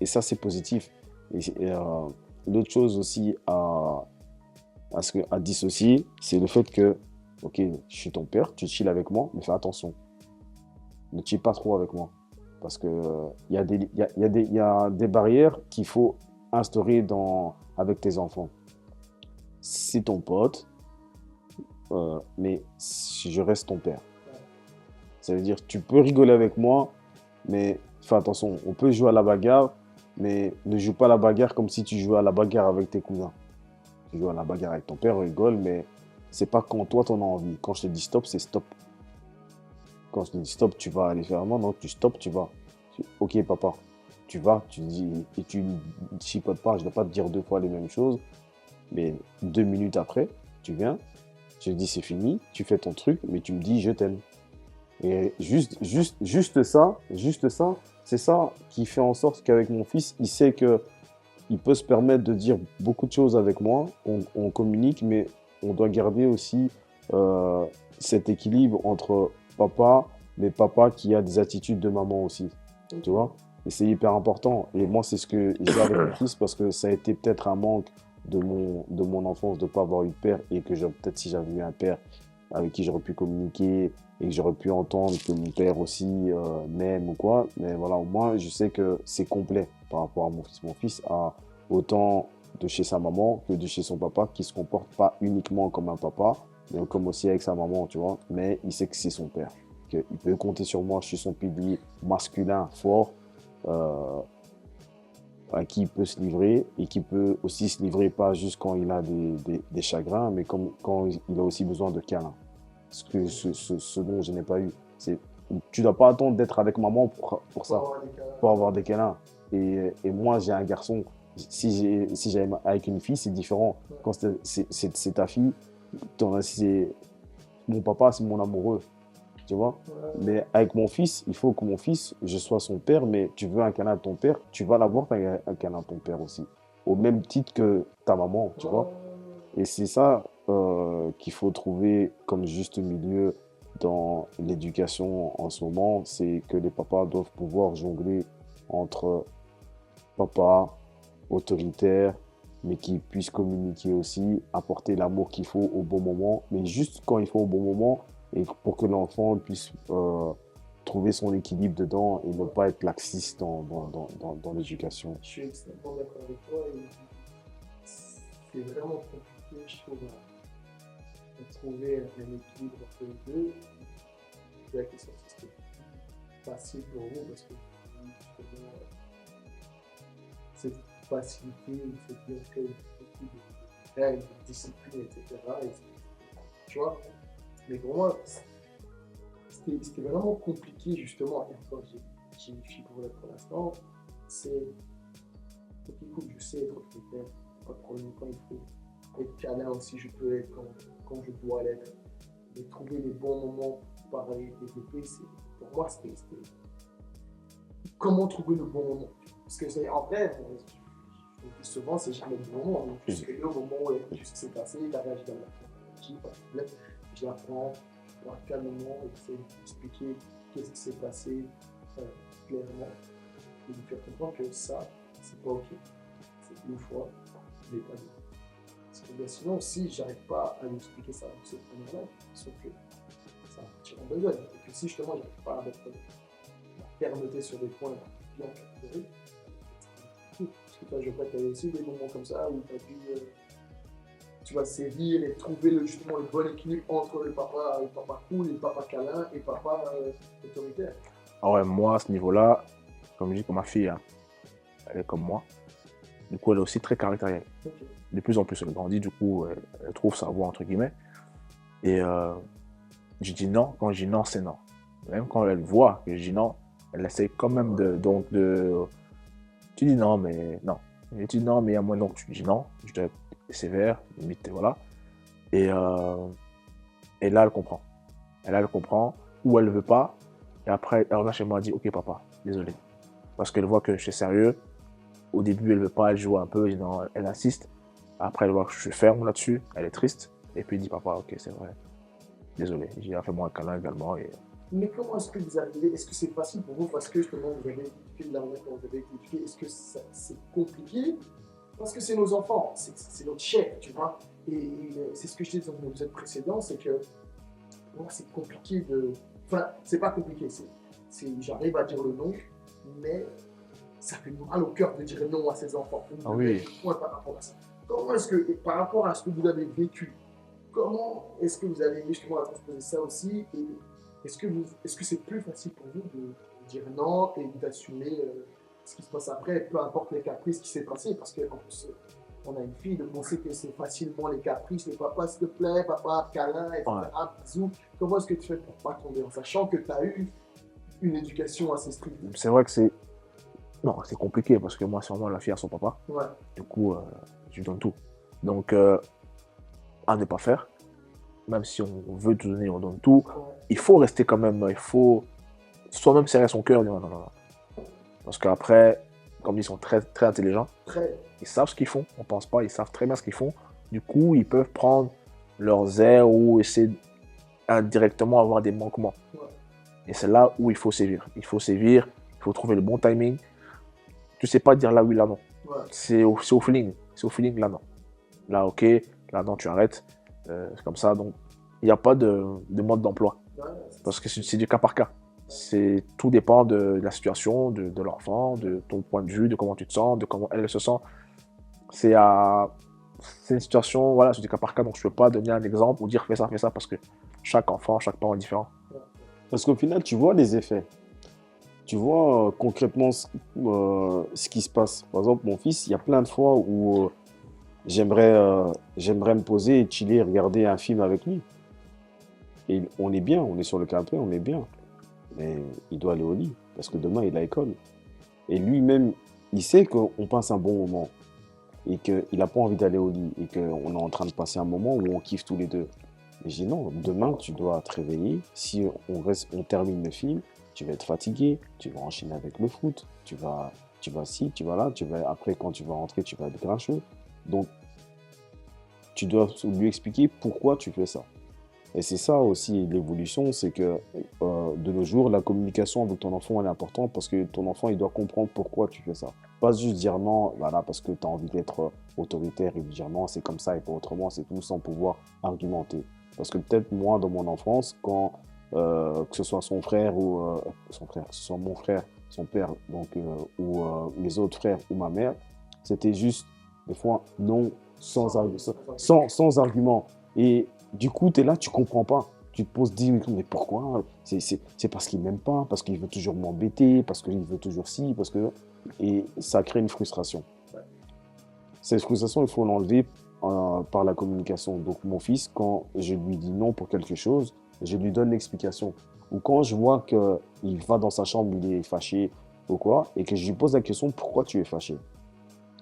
et ça, c'est positif. L'autre chose aussi à dissocier, c'est le fait que, ok, je suis ton père, tu chill avec moi, mais fais attention. Ne chill pas trop avec moi. Parce que il y a des barrières qu'il faut instaurer avec tes enfants. C'est ton pote, mais si je reste ton père. Ça veut dire, tu peux rigoler avec moi, mais fais attention, on peut jouer à la bagarre, mais ne joue pas à la bagarre comme si tu jouais à la bagarre avec tes cousins. Tu joues à la bagarre avec ton père, on rigole, mais c'est pas quand toi t'en as envie. Quand je te dis stop, c'est stop. Quand je te dis stop, tu vas aller faire non, non, tu stop, tu vas. Ok, papa, tu vas, tu dis, et tu ne chipotes pas, je ne dois pas te dire 2 fois les mêmes choses, mais 2 minutes après, tu viens, je te dis c'est fini, tu fais ton truc, mais tu me dis je t'aime. Et juste ça, c'est ça qui fait en sorte qu'avec mon fils, il sait que il peut se permettre de dire beaucoup de choses avec moi. On communique, mais on doit garder aussi euh, cet équilibre entre papa, mais papa qui a des attitudes de maman aussi. Tu vois? Et c'est hyper important. Et moi, c'est ce que j'ai avec mon fils parce que ça a été peut-être un manque de mon enfance de ne pas avoir eu de père et que peut-être si j'avais eu un père avec qui j'aurais pu communiquer et que j'aurais pu entendre que mon père aussi m'aime ou quoi. Mais voilà, au moins, je sais que c'est complet par rapport à mon fils. Mon fils a autant de chez sa maman que de chez son papa qui se comporte pas uniquement comme un papa, mais comme aussi avec sa maman, tu vois. Mais il sait que c'est son père. Il peut compter sur moi, je suis son pilier masculin fort. Euh, à qui il peut se livrer et qui peut aussi se livrer pas juste quand il a des chagrins, mais comme, quand il a aussi besoin de câlins. Ce dont je n'ai pas eu. Tu ne dois pas attendre d'être avec maman pour ça, pour avoir des câlins. Et moi, j'ai un garçon. Si j'avais avec une fille, c'est différent. Quand c'est ta fille, mon papa, c'est mon amoureux. Tu vois? Mais avec mon fils, il faut que mon fils, je sois son père, mais tu veux un câlin de ton père, tu vas l'avoir un câlin de ton père aussi. Au même titre que ta maman, tu vois? Et c'est ça qu'il faut trouver comme juste milieu dans l'éducation en ce moment, c'est que les papas doivent pouvoir jongler entre papa autoritaire, mais qui puisse communiquer aussi, apporter l'amour qu'il faut au bon moment, mais juste quand il faut au bon moment, et pour que l'enfant puisse trouver son équilibre dedans et ne pas être laxiste dans l'éducation. Je suis extrêmement d'accord avec toi et c'est vraiment compliqué, je trouve, de trouver un équilibre entre les deux. C'est la question, si c'est facile pour vous parce que justement, cette facilité ou cette bien fait beaucoup de règles, de discipline, etc. Et tu vois, mais pour moi, c'était vraiment compliqué justement. Et encore, j'ai une fille pour l'instant. C'est ok, cool, je sais être autoritaire, pas de problème quand il faut être câlin aussi, je peux être quand je dois l'être. Mais trouver les bons moments pour parler, développer, pour moi, c'était comment trouver le bon moment. Parce que en vrai, je le dis souvent, c'est jamais le bon moment. Donc, tu sais, au moment où tout ce qui s'est passé, tu as réagi dans la petite, pas de problème. Je la prends, je prends calmement, j'essaie d'expliquer qu'est-ce qui s'est passé clairement et lui faire comprendre que ça, c'est pas ok. C'est une fois, mais pas deux. Parce que bien sinon, si j'arrive pas à lui expliquer ça de cette manière-là, sauf que ça va partir en besogne. Et puis si justement j'arrive pas à mettre la fermeté sur des points bien catégoriques, parce que toi, je crois que tu as aussi des moments comme ça où tu as dû, tu vas sévir et trouver justement le bon équilibre entre le papa cool, et le papa câlin et le papa autoritaire. Ah ouais, moi, à ce niveau-là, comme je dis, comme ma fille, hein, elle est comme moi. Du coup, elle est aussi très caractérielle. Okay. De plus en plus, elle grandit, du coup, elle trouve sa voie, entre guillemets. Et je dis non, quand je dis non, c'est non. Même quand elle voit que je dis non, elle essaie quand même de... Tu dis non, mais non. Et tu dis non, mais à moi non. Tu dis non, je dois être sévère, limite, voilà. Et là, elle comprend. Elle comprend, ou elle ne veut pas. Et après, elle revient chez moi et dit, ok papa, désolé. Parce qu'elle voit que je suis sérieux. Au début, elle ne veut pas, elle joue un peu, elle insiste. Après, elle voit que je suis ferme là-dessus, elle est triste. Et puis, elle dit, papa, ok, c'est vrai. Désolé, j'ai fait moi un câlin également. Et... Mais comment est-ce que vous arrivez? Est-ce que c'est facile pour vous parce que justement vous avez éduqué de la manière dont vous avez été éduqué? Est-ce que c'est compliqué? Parce que c'est nos enfants, c'est notre chair, tu vois. Et c'est ce que je disais dans l'épisode précédent, c'est que pour moi c'est compliqué de. Enfin, c'est pas compliqué, j'arrive à dire le non, mais ça fait mal au cœur de dire non à ses enfants. Ah oui. Par rapport à ça. Comment est-ce que, par rapport à ce que vous avez vécu, comment est-ce que vous avez justement à transposer ça aussi? Et est-ce que c'est plus facile pour vous de dire non et d'assumer ce qui se passe après, peu importe les caprices qui s'est passé? Parce qu'en plus, on a une fille, donc on sait que c'est facilement les caprices, les papas s'il te plaît, papa câlin, etc. Ouais. Bisous. Comment est-ce que tu fais pour pas tomber en sachant que tu as eu une éducation assez stricte? C'est vrai que c'est... Non, c'est compliqué parce que moi, c'est vraiment la fille à son papa. Ouais. Du coup, je lui donne tout. Donc, à ne pas faire. Même si on veut tout donner, on donne tout. Ouais. Il faut rester quand même, il faut soi-même serrer son cœur. Non, non, non. Parce qu'après, comme ils sont très, très intelligents, ils savent ce qu'ils font. On ne pense pas, ils savent très bien ce qu'ils font. Du coup, ils peuvent prendre leurs airs ou essayer indirectement avoir des manquements. Ouais. Et c'est là où il faut sévir. Il faut sévir, il faut trouver le bon timing. Tu ne sais pas dire là oui, là non. Ouais. C'est au feeling. C'est au feeling, là non. Là, ok, là non, tu arrêtes. C'est comme ça. Donc, il n'y a pas de mode d'emploi. Ouais, parce que c'est du cas par cas. Tout dépend de la situation, de l'enfant, de ton point de vue, de comment tu te sens, de comment elle se sent. C'est une situation, voilà, c'est du cas par cas. Donc, je ne peux pas donner un exemple ou dire fais ça, parce que chaque enfant, chaque parent est différent. Parce qu'au final, tu vois les effets. Tu vois concrètement ce qui se passe. Par exemple, mon fils, il y a plein de fois où j'aimerais me poser et chiller, regarder un film avec lui. Et on est bien, on est sur le canapé, on est bien. Mais il doit aller au lit, parce que demain, il a l'école. Et lui-même, il sait qu'on passe un bon moment. Et qu'il n'a pas envie d'aller au lit. Et qu'on est en train de passer un moment où on kiffe tous les deux. Mais je dis non, demain, tu dois te réveiller. Si on termine le film, tu vas être fatigué, tu vas enchaîner avec le foot, tu vas ci, tu vas là, après quand tu vas rentrer, tu vas être grincheux. Donc, tu dois lui expliquer pourquoi tu fais ça. Et c'est ça aussi l'évolution, c'est que de nos jours, la communication avec ton enfant elle est importante parce que ton enfant il doit comprendre pourquoi tu fais ça. Pas juste dire non, voilà, parce que tu as envie d'être autoritaire et lui dire non, c'est comme ça et pas autrement, c'est tout sans pouvoir argumenter. Parce que peut-être moi, dans mon enfance, quand que ce soit son frère ou que ce soit mon frère, son père, donc, ou mes autres frères ou ma mère, c'était juste des fois non sans argument. Et du coup, tu es là, tu comprends pas. Tu te poses 10 minutes, mais pourquoi? C'est parce qu'il m'aime pas, parce qu'il veut toujours m'embêter, parce qu'il veut toujours ci, parce que... Et ça crée une frustration. Cette frustration, il faut l'enlever par la communication. Donc mon fils, quand je lui dis non pour quelque chose, je lui donne l'explication. Ou quand je vois qu'il va dans sa chambre, il est fâché ou quoi, et que je lui pose la question, pourquoi tu es fâché?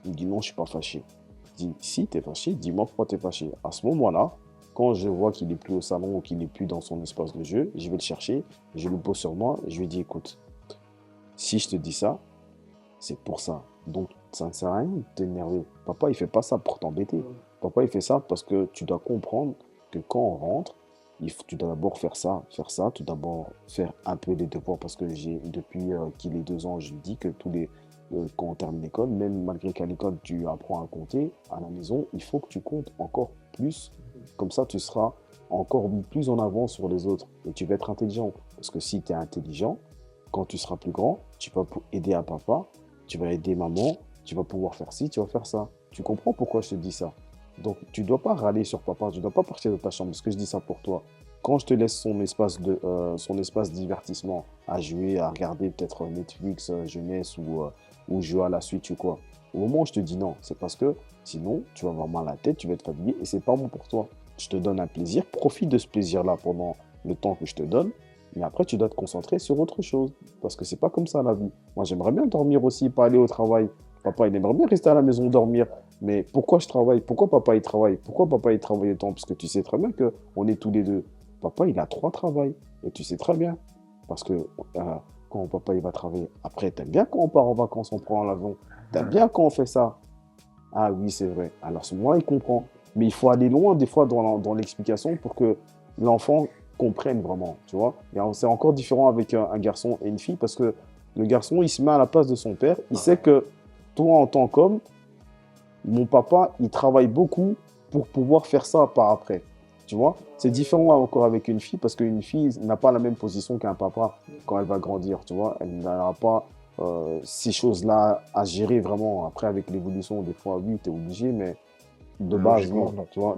Il dit non, je suis pas fâché. Je dis, si tu es fâché, dis-moi pourquoi tu es fâché. À ce moment-là, quand je vois qu'il n'est plus au salon ou qu'il n'est plus dans son espace de jeu, je vais le chercher, je le pose sur moi, je lui dis, écoute, Si je te dis ça, c'est pour ça. Donc, ça ne sert à rien de t'énerver. Papa, il fait pas ça pour t'embêter. Papa, il fait ça parce que tu dois comprendre que quand on rentre, tu dois d'abord faire ça, faire ça. Tu dois d'abord faire un peu les devoirs parce que depuis qu'il est 2 ans, je lui dis que quand on termine l'école, même malgré qu'à l'école, tu apprends à compter, à la maison, il faut que tu comptes encore plus. Comme ça, tu seras encore plus en avance sur les autres et tu vas être intelligent. Parce que si tu es intelligent, quand tu seras plus grand, tu vas aider à papa, tu vas aider maman, tu vas pouvoir faire ci, tu vas faire ça. Tu comprends pourquoi je te dis ça? Donc, tu ne dois pas râler sur papa, tu ne dois pas partir de ta chambre, parce que je dis ça pour toi. Quand je te laisse son espace divertissement, à jouer, à regarder peut-être Netflix, jeunesse ou jouer à la Switch ou quoi, au moment où je te dis non, c'est parce que sinon, tu vas avoir mal à la tête, tu vas être fatigué et c'est pas bon pour toi. Je te donne un plaisir, profite de ce plaisir-là pendant le temps que je te donne, mais après, tu dois te concentrer sur autre chose, parce que c'est pas comme ça la vie. Moi, j'aimerais bien dormir aussi, pas aller au travail. Papa, il aimerait bien rester à la maison dormir. Mais pourquoi je travaille? Pourquoi papa il travaille? Pourquoi papa il travaille autant? Parce que tu sais très bien qu'on est tous les deux. Papa, il a 3 travails. Et tu sais très bien. Parce que quand papa il va travailler, après, t'aimes bien quand on part en vacances, on prend l'avion. T'aimes bien quand on fait ça. Ah oui, c'est vrai. Alors, ce moment, il comprend. Mais il faut aller loin, des fois, dans l'explication pour que l'enfant comprenne vraiment, tu vois. Et c'est encore différent avec un garçon et une fille parce que le garçon, il se met à la place de son père. Il sait que toi, en tant qu'homme, mon papa, il travaille beaucoup pour pouvoir faire ça par après. Tu vois, c'est différent encore avec une fille parce qu'une fille n'a pas la même position qu'un papa quand elle va grandir. Tu vois, elle n'aura pas ces choses-là à gérer vraiment. Après, avec l'évolution, des fois, oui, tu es obligé, mais de base, Logiquement, non. non. Tu vois,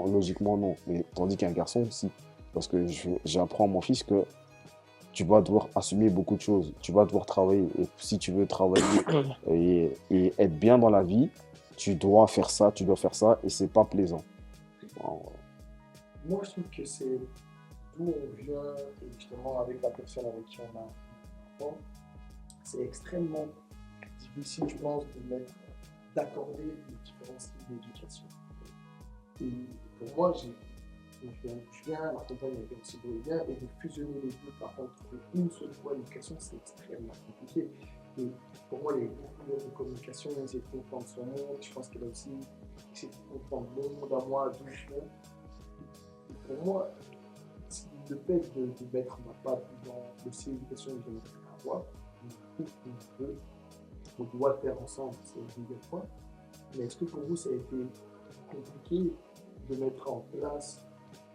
logiquement, non. Mais tandis qu'un garçon, si. Parce que j'apprends à mon fils que tu vas devoir assumer beaucoup de choses. Tu vas devoir travailler. Et si tu veux travailler et être bien dans la vie, tu dois faire ça, tu dois faire ça, et c'est pas plaisant. Alors, Moi, je trouve que c'est d'où on vient, et justement, avec la personne avec qui on a un enfant, c'est extrêmement difficile, je pense, d'accorder les différents styles d'éducation. Et pour moi, je viens, la compagne elle vient aussi de bien, et de fusionner les deux, par contre, trouver une seule fois l'éducation, c'est extrêmement compliqué. Et pour moi, il y a beaucoup de communication, essayer de comprendre son monde, je pense qu'elle a aussi essayé de comprendre mon monde à moi, d'où je viens. Et pour moi, le fait de mettre ma patte dans le style d'éducation que j'aimerais avoir, je trouve qu'on doit le faire ensemble, c'est obligatoire. Mais est-ce que pour vous, ça a été compliqué de mettre en place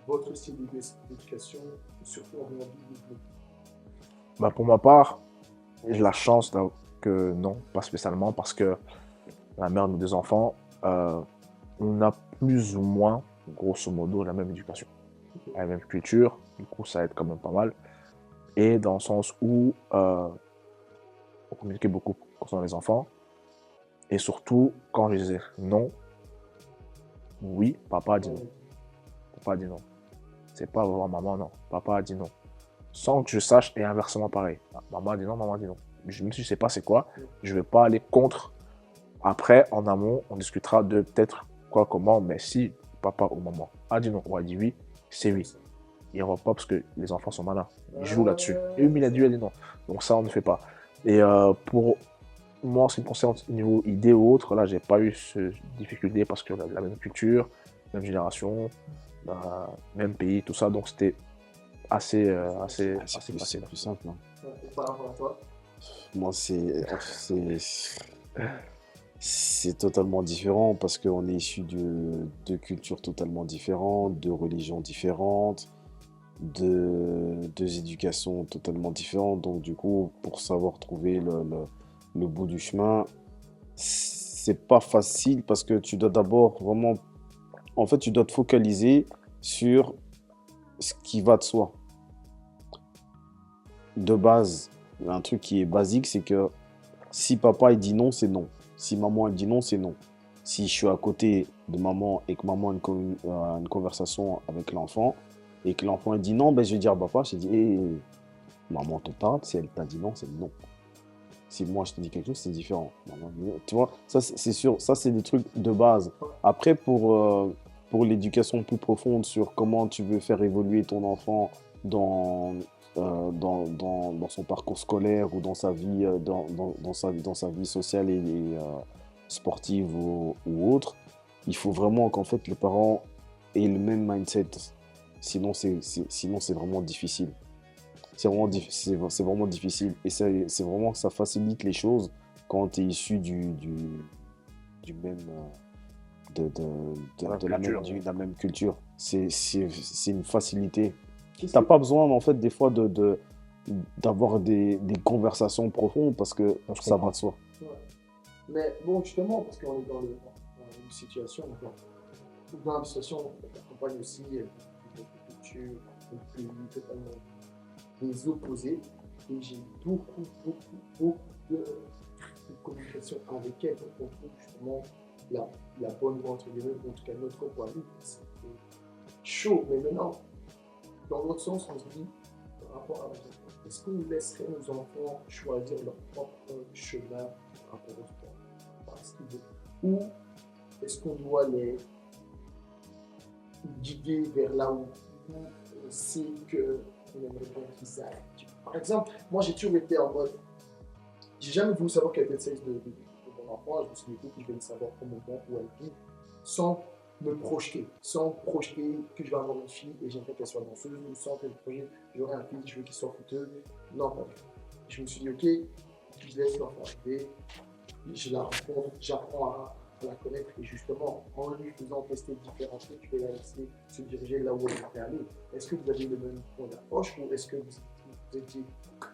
votre style d'éducation, surtout en ayant dit Bah, pour ma part, j'ai la chance que non, pas spécialement, parce que la mère de nos 2 enfants, on a plus ou moins, grosso modo, la même éducation, la même culture, du coup ça aide quand même pas mal, et dans le sens où on communiquait beaucoup concernant les enfants, et surtout quand je disais non, oui, papa a dit non, papa a dit non, c'est pas vraiment maman, non, papa a dit non, sans que je sache, et inversement pareil, maman a dit non, maman a dit non, je me suis dit, je sais pas c'est quoi, je vais pas aller contre. Après, en amont, on discutera de peut-être quoi, comment, mais si papa ou maman a dit non ou a dit oui, c'est oui. Il ne va pas parce que les enfants sont malins. Ils jouent là-dessus. Et lui, il a dit oui, il a dit non. Donc ça, on ne fait pas. Et pour moi, en ce qui me concerne, au niveau idée ou autre, là, j'ai pas eu cette difficulté parce que la même culture, même génération, même pays, tout ça. Donc c'était assez facile. plus simple. Hein. par rapport à toi. Moi, c'est totalement différent parce qu'on est issu de cultures totalement différentes, de religions différentes, de éducations totalement différentes. Donc, du coup, pour savoir trouver le bout du chemin, c'est pas facile parce que tu dois d'abord vraiment, en fait, tu dois te focaliser sur ce qui va de soi. De base, un truc qui est basique, c'est que si papa il dit non, c'est non. Si maman elle dit non, c'est non. Si je suis à côté de maman et que maman a une conversation avec l'enfant et que l'enfant il dit non, ben je vais dire à papa, je dis hey, maman te parle, si elle t'a dit non, c'est non. Si moi je te dis quelque chose, c'est différent. Maman dit non. Tu vois, ça c'est sûr, ça c'est des trucs de base. Après pour l'éducation plus profonde sur comment tu veux faire évoluer ton enfant dans dans son parcours scolaire ou dans sa vie, dans sa vie sociale et, sportive ou autre, il faut vraiment qu'en fait les parents aient le même mindset. Sinon, c'est vraiment difficile. C'est vraiment difficile. Et c'est vraiment que ça facilite les choses quand tu es issu du même, de la même culture. C'est une facilité. T'as pas besoin, en fait, des fois, d'avoir des conversations profondes parce que ça va de soi. Ouais. Mais bon, justement, parce qu'on est dans une situation, dans une situation où on accompagne aussi des cultures, des pays totalement des opposés. Et j'ai beaucoup de communication avec elle pour qu'on trouve justement la bonne voie entre les deux, en tout cas notre point de vue. C'est chaud, mais maintenant, dans l'autre sens, on se dit, par rapport à nos enfants, est-ce qu'on laisserait nos enfants choisir leur propre chemin par rapport au sport, parce qu'ils veulent, ou est-ce qu'on doit les guider vers là où on sait qu'on aimerait bien qu'ils aillent? Par exemple, moi j'ai toujours été en mode, j'ai jamais voulu savoir quel était le sexe de mon enfant. Je me suis dit que je vais le savoir pour mon moment où elle vit, sans me projeter, que je vais avoir une fille et j'aimerais qu'elle soit danseuse, ou sans que j'aurai un fils, je veux qu'il soit footeux. Non, pas du tout. Je me suis dit, ok, je laisse l'enfant arriver, je la rencontre, j'apprends à la connaître et justement, en lui faisant tester différents trucs, je vais la laisser se diriger là où elle veut aller. Est-ce que vous avez le même point d'approche ou est-ce que vous êtes dit,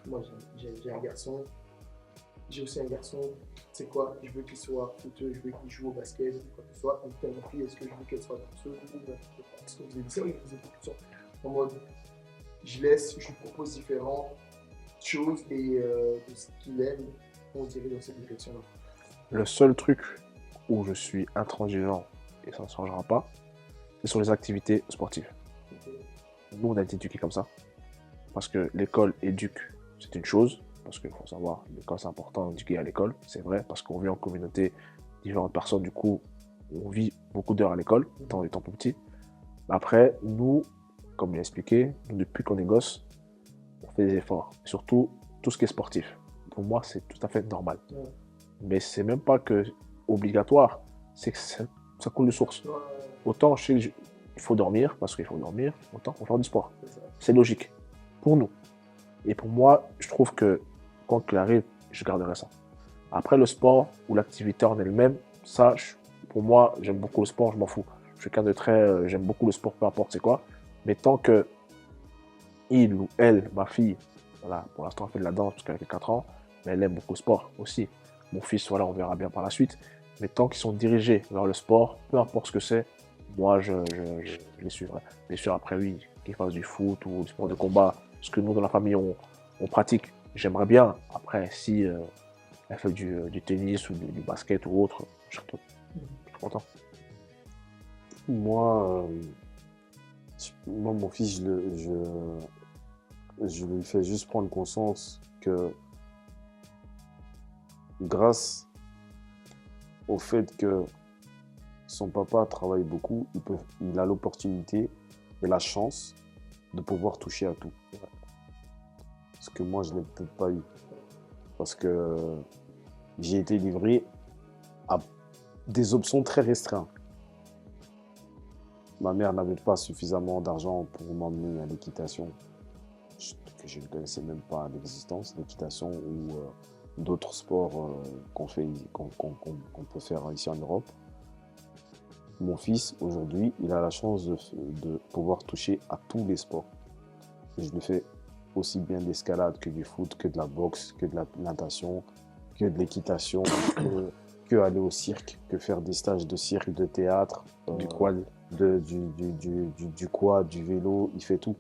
moi j'ai un garçon, j'ai aussi un garçon, c'est quoi, je veux qu'il soit footeux, je veux qu'il joue au basket, quoi que ce soit, ou telle fille, est-ce que je veux qu'elle soit danseuse, est-ce que vous avez dit ça ou vous êtes plutôt en mode, je lui propose différentes choses et de ce qu'il aime, on dirait dans cette direction-là. Le seul truc où je suis intransigeant et ça ne changera pas, c'est sur les activités sportives. Okay. Nous, on a été éduqués comme ça. Parce que l'école éduque, c'est une chose. Parce qu'il faut savoir, l'école, c'est important d'éduquer à l'école. C'est vrai, parce qu'on vit en communauté, différentes personnes. Du coup, on vit beaucoup d'heures à l'école, étant plus petit. Après, nous, comme je l'ai expliqué, depuis qu'on est gosse, on fait des efforts. Surtout, tout ce qui est sportif. Pour moi, c'est tout à fait normal. Ouais. Mais c'est même pas que obligatoire, c'est que ça coule de source. Ouais. Autant je sais qu'il faut dormir, parce qu'il faut dormir, autant on fait du sport. C'est logique, pour nous. Et pour moi, je trouve que quand il arrive, je garderai ça. Après, le sport ou l'activité en elle-même, ça, pour moi, j'aime beaucoup le sport, je m'en fous. Je suis quelqu'un de très... j'aime beaucoup le sport, peu importe c'est quoi. Mais tant que il ou elle, ma fille, voilà, pour l'instant, elle fait de la danse parce qu'elle a 4 ans, mais elle aime beaucoup le sport aussi. Mon fils, voilà, on verra bien par la suite. Mais tant qu'ils sont dirigés vers le sport, peu importe ce que c'est, moi, je les suivrai. Bien sûr, après, oui, qu'ils fassent du foot ou du sport de combat, ce que nous, dans la famille, on pratique, j'aimerais bien. Après, si elle fait du tennis ou du basket ou autre, je serais content. Moi, mon fils, je lui fais juste prendre conscience que grâce au fait que son papa travaille beaucoup, il a l'opportunité et la chance de pouvoir toucher à tout. Ce que moi, je n'ai peut-être pas eu. Parce que j'ai été livré à des options très restreintes. Ma mère n'avait pas suffisamment d'argent pour m'emmener à l'équitation, que je ne connaissais même pas l'existence, l'équitation ou d'autres sports qu'on peut faire ici en Europe. Mon fils, aujourd'hui, il a la chance de pouvoir toucher à tous les sports. Et je le fais aussi bien d'escalade que du foot, que de la boxe, que de la natation, que de l'équitation, que aller au cirque, que faire des stages de cirque, de théâtre, du quad, du quad, du vélo, il fait tout.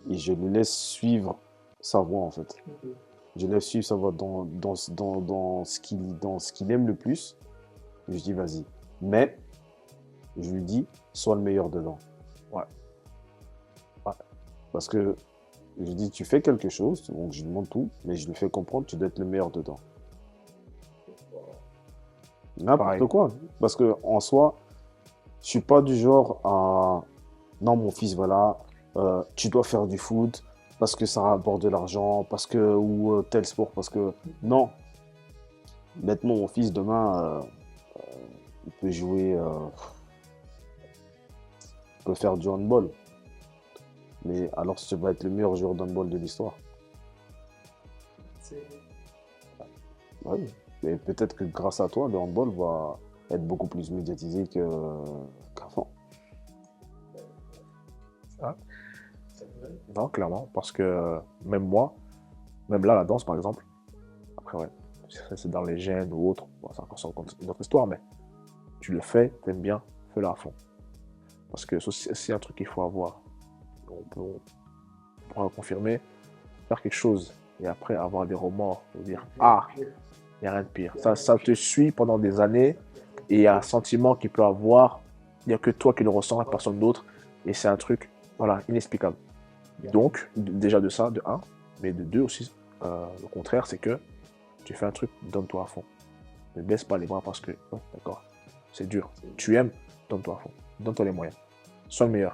Et je le laisse suivre sa voie en fait. Okay. Je le laisse suivre sa voie dans ce qu'il aime le plus. Je dis vas-y. Mais je lui dis sois le meilleur dedans. Ouais. Parce que je lui dis tu fais quelque chose, donc je lui montre tout, mais je lui fais comprendre tu dois être le meilleur dedans. N'importe quoi. Parce que en soi, je suis pas du genre à non mon fils voilà, tu dois faire du foot parce que ça rapporte de l'argent, parce que, ou tel sport, parce que. Non. Maintenant, mon fils, demain, il peut jouer, il peut faire du handball. Mais alors, tu vas être le meilleur joueur de handball de l'histoire. C'est Oui. Et peut-être que grâce à toi, le handball va être beaucoup plus médiatisé qu'avant. c'est vrai. Non, clairement, parce que même moi, même là, la danse par exemple, après, ouais, c'est dans les gènes ou autre, bon, c'est encore ça, une autre histoire, mais tu le fais, t'aimes bien, fais-le à fond. Parce que c'est un truc qu'il faut avoir. On pourra confirmer, faire quelque chose et après avoir des remords, et dire ah, il n'y a rien de pire. Ça te suit pendant des années et il y a un sentiment qu'il peut avoir, il n'y a que toi qui le ressens et personne d'autre. Et c'est un truc, voilà, inexplicable. Donc, déjà de ça, de un, mais de deux aussi, le contraire, c'est que tu fais un truc, donne-toi à fond. Ne baisse pas les bras parce que, oh, d'accord, c'est dur. Tu aimes, donne-toi à fond. Donne-toi les moyens. Sois le meilleur.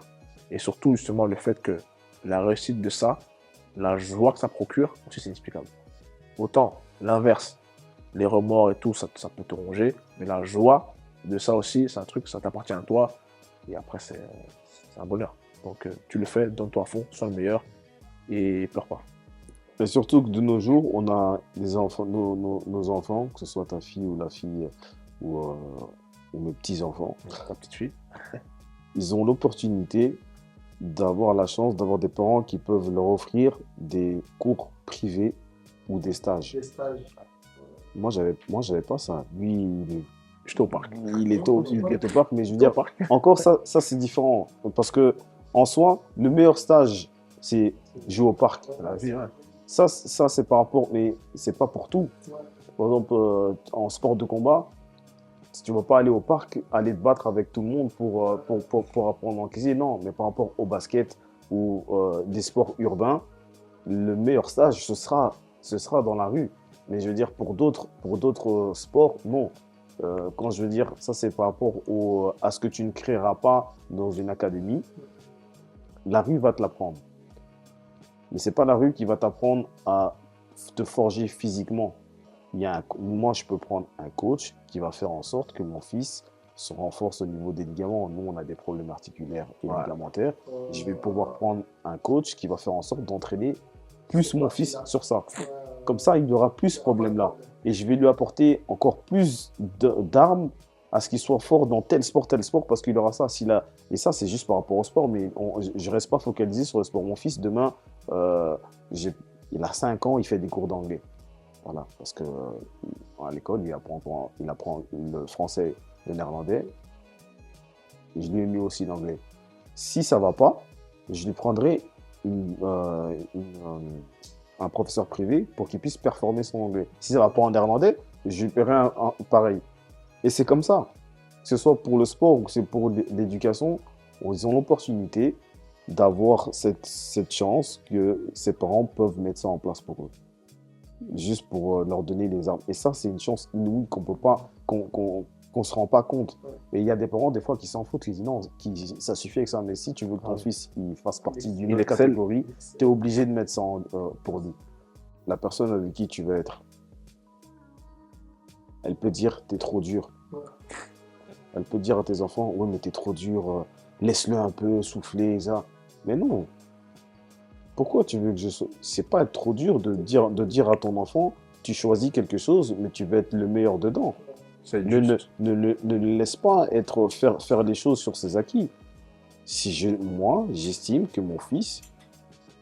Et surtout, justement, le fait que la réussite de ça, la joie que ça procure, aussi c'est inexplicable. Autant l'inverse, les remords et tout, ça peut te ronger, mais la joie de ça aussi, c'est un truc, ça t'appartient à toi, et après c'est un bonheur. Donc tu le fais, donne-toi à fond, sois le meilleur, et pleure pas. Et surtout que de nos jours, on a des enfants, nos enfants, que ce soit ta fille ou la fille ou, ou mes petits-enfants, Ta petite fille, ils ont l'opportunité d'avoir la chance d'avoir des parents qui peuvent leur offrir des cours privés ou des stages. Des stages. Moi, j'avais pas ça. Lui, j'étais au parc. il est au parc, mais je veux dire, encore ça c'est différent. Parce que, en soi, le meilleur stage, c'est jouer au parc. La vie, ouais. Ça c'est par rapport, mais c'est pas pour tout. Ouais. Par exemple, en sport de combat, si tu ne vas pas aller au parc, aller te battre avec tout le monde pour apprendre à encaisser, non. Mais par rapport au basket ou des sports urbains, le meilleur stage, ce sera dans la rue. Mais je veux dire, pour d'autres sports, non. Quand je veux dire, ça c'est par rapport à ce que tu ne créeras pas dans une académie. La rue va te l'apprendre. Mais ce n'est pas la rue qui va t'apprendre à te forger physiquement. Moi, je peux prendre un coach qui va faire en sorte que mon fils se renforce au niveau des ligaments. Nous, on a des problèmes articulaires et ligamentaires. Je vais pouvoir prendre un coach qui va faire en sorte d'entraîner plus mon fils sur ça. Comme ça, il n'aura plus ce problème-là. Et je vais lui apporter encore plus d'armes à ce qu'il soit fort dans tel sport, parce qu'il aura ça. Et ça, c'est juste par rapport au sport, mais je ne reste pas focalisé sur le sport. Mon fils, demain, il a 5 ans, il fait des cours d'anglais. Voilà, parce que à l'école, il apprend le français, le néerlandais. Et je lui ai mis aussi l'anglais. Si ça ne va pas, je lui prendrai un professeur privé pour qu'il puisse performer son anglais. Si ça ne va pas en néerlandais, je lui paierai un pareil. Et c'est comme ça. Que ce soit pour le sport ou que c'est pour l'éducation, ils ont l'opportunité d'avoir cette chance que ses parents peuvent mettre ça en place pour eux. Juste pour leur donner les armes. Et ça, c'est une chance inouïe qu'on peut pas, qu'on se rend pas compte. Et il y a des parents, des fois, qui s'en foutent, qui disent non, ça suffit avec ça. Mais si tu veux que ton fils il fasse partie d'une autre catégorie, tu es obligé de mettre ça pour lui. La personne avec qui tu veux être, elle peut dire t'es trop dur. Elle peut dire à tes enfants, ouais, mais t'es trop dur, laisse-le un peu souffler, ça. Mais non. Pourquoi tu veux que je... C'est pas être trop dur de dire à ton enfant, tu choisis quelque chose, mais tu veux être le meilleur dedans. Ne le laisse pas faire les choses sur ses acquis. Moi, j'estime que mon fils,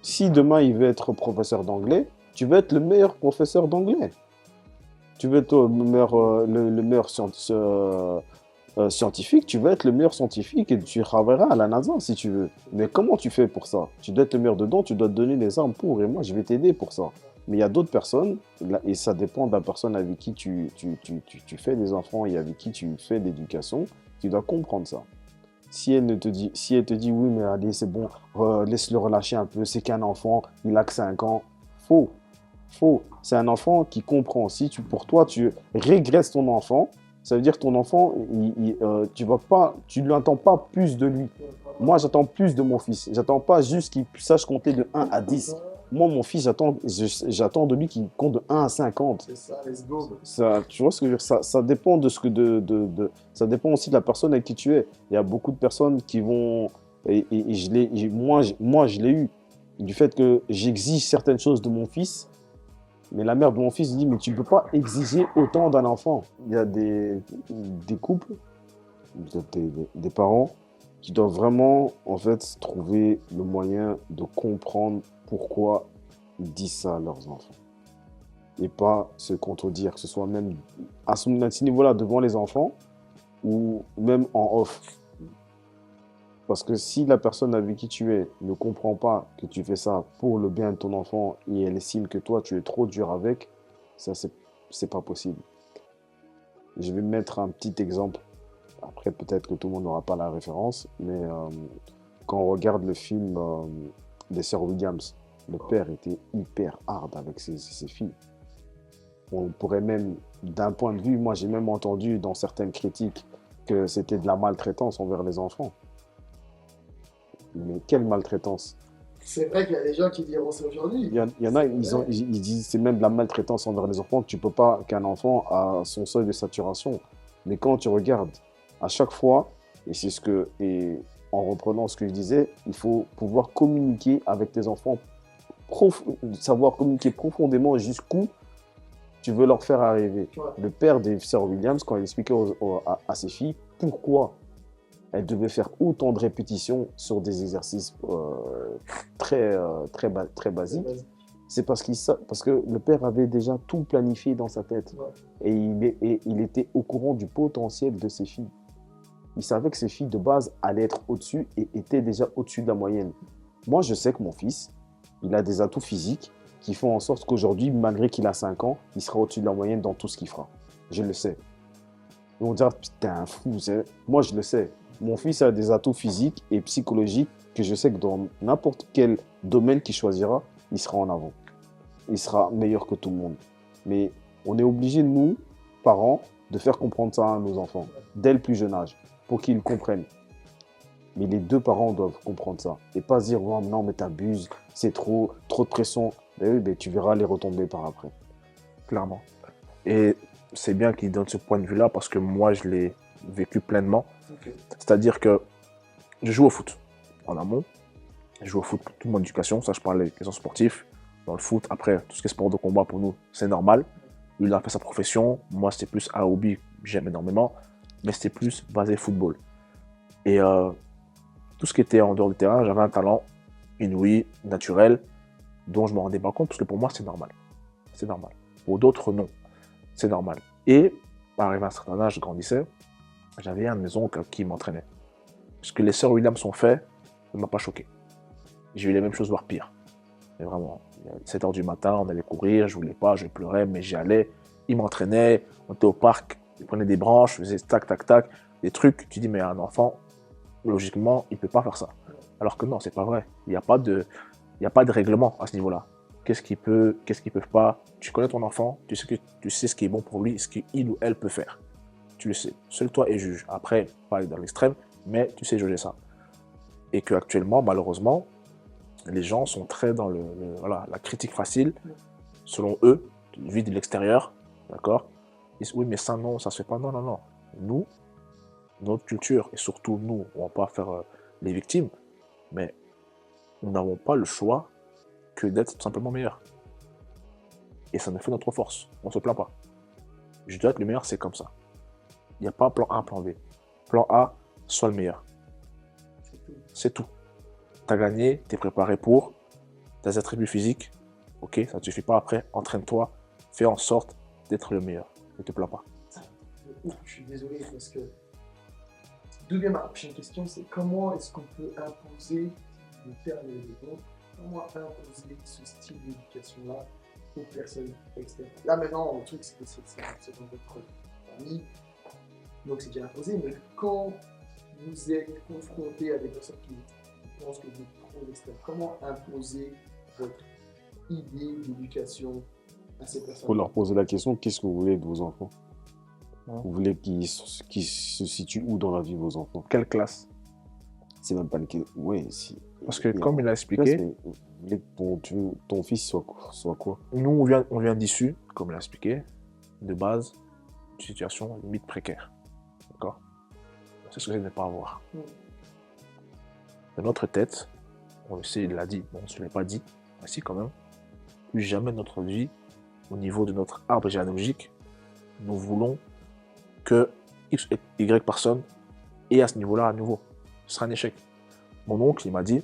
si demain il veut être professeur d'anglais, tu veux être le meilleur professeur d'anglais. Tu veux être le meilleur scientifique, tu veux être le meilleur scientifique et tu travailleras à la NASA si tu veux. Mais comment tu fais pour ça? Tu dois être le meilleur dedans, tu dois te donner les armes pour, et moi je vais t'aider pour ça. Mais il y a d'autres personnes, et ça dépend de la personne avec qui tu fais des enfants et avec qui tu fais l'éducation, tu dois comprendre ça. Si elle te dit oui mais allez c'est bon, laisse-le relâcher un peu, c'est qu'un enfant, il a que 5 ans. Faux. C'est un enfant qui comprend. Si pour toi tu régresses ton enfant, ça veut dire que ton enfant, tu lui entends pas plus de lui. Moi, j'attends plus de mon fils. J'attends pas juste qu'il sache compter de 1 à 10. Moi, mon fils, j'attends de lui qu'il compte de 1 à 50. C'est ça, let's go. Ça, tu vois ce que je veux dire? Ça dépend de ce que ça dépend aussi de la personne avec qui tu es. Il y a beaucoup de personnes qui vont et moi je l'ai eu du fait que j'exige certaines choses de mon fils, mais la mère de mon fils dit mais tu peux pas exiger autant d'un enfant. Il y a des couples, des parents qui doivent vraiment en fait trouver le moyen de comprendre pourquoi ils disent ça à leurs enfants et pas se contredire, que ce soit même à ce niveau-là devant les enfants ou même en off. Parce que si la personne avec qui tu es ne comprend pas que tu fais ça pour le bien de ton enfant et elle estime que toi tu es trop dur avec, ça c'est pas possible. Je vais mettre un petit exemple. Après peut-être que tout le monde n'aura pas la référence, mais quand on regarde le film des sœurs Williams, le père était hyper hard avec ses filles. On pourrait même, d'un point de vue, moi j'ai même entendu dans certaines critiques que c'était de la maltraitance envers les enfants. Mais quelle maltraitance? C'est vrai qu'il y a des gens qui diront ça aujourd'hui. Il y en a, ils disent c'est même de la maltraitance envers les enfants, que tu peux pas, qu'un enfant a son seuil de saturation. Mais quand tu regardes, à chaque fois, et en reprenant ce que je disais, il faut pouvoir communiquer avec tes enfants, savoir communiquer profondément jusqu'où tu veux leur faire arriver. Ouais. Le père des sœurs Williams, quand il expliquait à ses filles pourquoi elles devaient faire autant de répétitions sur des exercices très basiques, c'est parce que le père avait déjà tout planifié dans sa tête. Ouais. Et il était au courant du potentiel de ses filles. Il savait que ses filles de base allaient être au-dessus et étaient déjà au-dessus de la moyenne. Moi, je sais que mon fils, il a des atouts physiques qui font en sorte qu'aujourd'hui, malgré qu'il a 5 ans, il sera au-dessus de la moyenne dans tout ce qu'il fera. Je le sais. Et on dira, putain, fou. Moi, je le sais. Mon fils a des atouts physiques et psychologiques que je sais que dans n'importe quel domaine qu'il choisira, il sera en avant. Il sera meilleur que tout le monde. Mais on est obligé, nous, parents, de faire comprendre ça à nos enfants, dès le plus jeune âge, pour qu'ils comprennent. Mais les deux parents doivent comprendre ça. Et pas se dire, oh, non, mais t'abuses, c'est trop de pression. Mais oui, mais tu verras les retombées par après. Clairement. Et c'est bien qu'il donne ce point de vue-là parce que moi, je l'ai vécu pleinement. Okay. C'est-à-dire que je joue au foot en amont. Je joue au foot pour toute mon éducation. Ça, je parle des questions sportives. Dans le foot, après, tout ce qui est sport de combat, pour nous, c'est normal. Lui, il a fait sa profession. Moi, c'était plus un hobby, j'aime énormément. Mais c'était plus basé football. Et tout ce qui était en dehors du terrain, j'avais un talent inouï, naturel, dont je ne me rendais pas compte, parce que pour moi, c'est normal. C'est normal. Pour d'autres, non. C'est normal. Et, arrivé à un certain âge, je grandissais, j'avais un de mes oncles qui m'entraînait. Ce que les sœurs Williams ont fait ne m'a pas choqué. J'ai eu les mêmes choses, voire pire. Mais vraiment, à 7 h du matin, on allait courir, je voulais pas, je pleurais, mais j'y allais. Il m'entraînait, on était au parc, il prenait des branches, je faisais tac, tac, tac, des trucs. Tu dis, mais un enfant, logiquement, il ne peut pas faire ça. Alors que non, c'est pas vrai. Il n'y a pas de règlement à ce niveau-là. Qu'est-ce qu'ils peuvent pas. Tu connais ton enfant, tu sais ce qui est bon pour lui, ce qu'il ou elle peut faire. Tu le sais. Seul toi est juge. Après, pas aller dans l'extrême, mais tu sais juger ça. Et qu'actuellement, malheureusement, les gens sont très dans la critique facile, selon eux, vue de l'extérieur, d'accord? Ils disent, oui, mais ça, non, ça se fait pas. Non, non, non. Nous, notre culture, et surtout nous, on ne va pas faire les victimes, mais nous n'avons pas le choix que d'être tout simplement meilleur. Et ça nous fait notre force. On ne se plaint pas. Je dois être le meilleur, c'est comme ça. Il n'y a pas plan A, plan B. Plan A, sois le meilleur. C'est tout. Tu as gagné, tu es préparé pour, tes attributs physiques, ok, ça ne te suffit pas après, entraîne-toi, fais en sorte d'être le meilleur. Ne te plains pas. Je suis désolé parce que d'où vient ma prochaine question, c'est comment est-ce qu'on peut imposer, le terme est bon, comment imposer ce style d'éducation-là aux personnes externes. Là maintenant, le truc c'est dans votre famille, donc c'est déjà imposé, mais quand vous êtes confronté à des personnes qui pensent que vous êtes trop externe, comment imposer votre idée d'éducation à ces personnes? Pour leur poser la question, qu'est-ce que vous voulez de vos enfants? Vous voulez qu'ils se situent où dans la vie, vos enfants? Quelle classe? C'est même pas le cas. Oui, si. Parce que Il y a- comme il a Ouais, expliqué, mais vous voulez que ton fils soit quoi? nous, on vient d'issus, comme il a expliqué, de base, une situation limite précaire. D'accord? C'est ce que je ne pas avoir. Mm. Dans notre tête, on le sait, il l'a dit, bon, on ne se l'est pas dit, mais si quand même, plus jamais de notre vie, au niveau de notre arbre généalogique, nous voulons que X et Y personne ait à ce niveau-là à nouveau. Ce sera un échec. Mon oncle, il m'a dit,